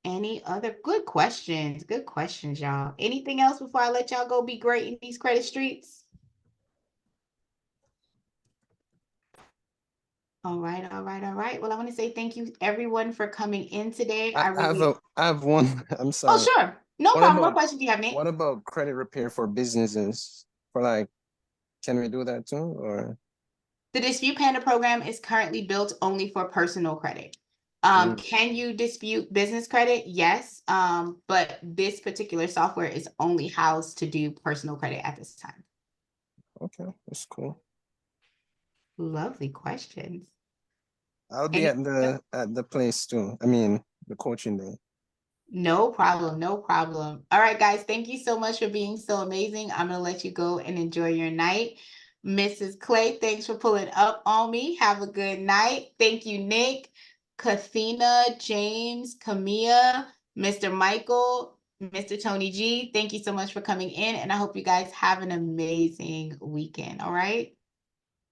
Any other good questions? Good questions, y'all. Anything else before I let y'all go be great in these credit streets? All right, all right, all right. Well, I want to say thank you everyone for coming in today. I have one. I'm Oh, sorry. sure. No What problem. What about- question do you have, Nate? What about credit repair for businesses? For like, can we do that too? Or The Dispute Panda program is currently built only for personal credit. Can you dispute business credit? Yes. But this particular software is only housed to do personal credit at this time. okay, that's cool. Lovely questions. I'll be at the place too. I mean, the coaching day. No problem. No problem. All right, guys. Thank you so much for being so amazing. I'm going to let you go and enjoy your night. Mrs. Clay, thanks for pulling up on me. Have a good night. Thank you, Nick, Kathina, James, Camilla, Mr. Michael, Mr. Tony G. Thank you so much for coming in. And I hope you guys have an amazing weekend. All right.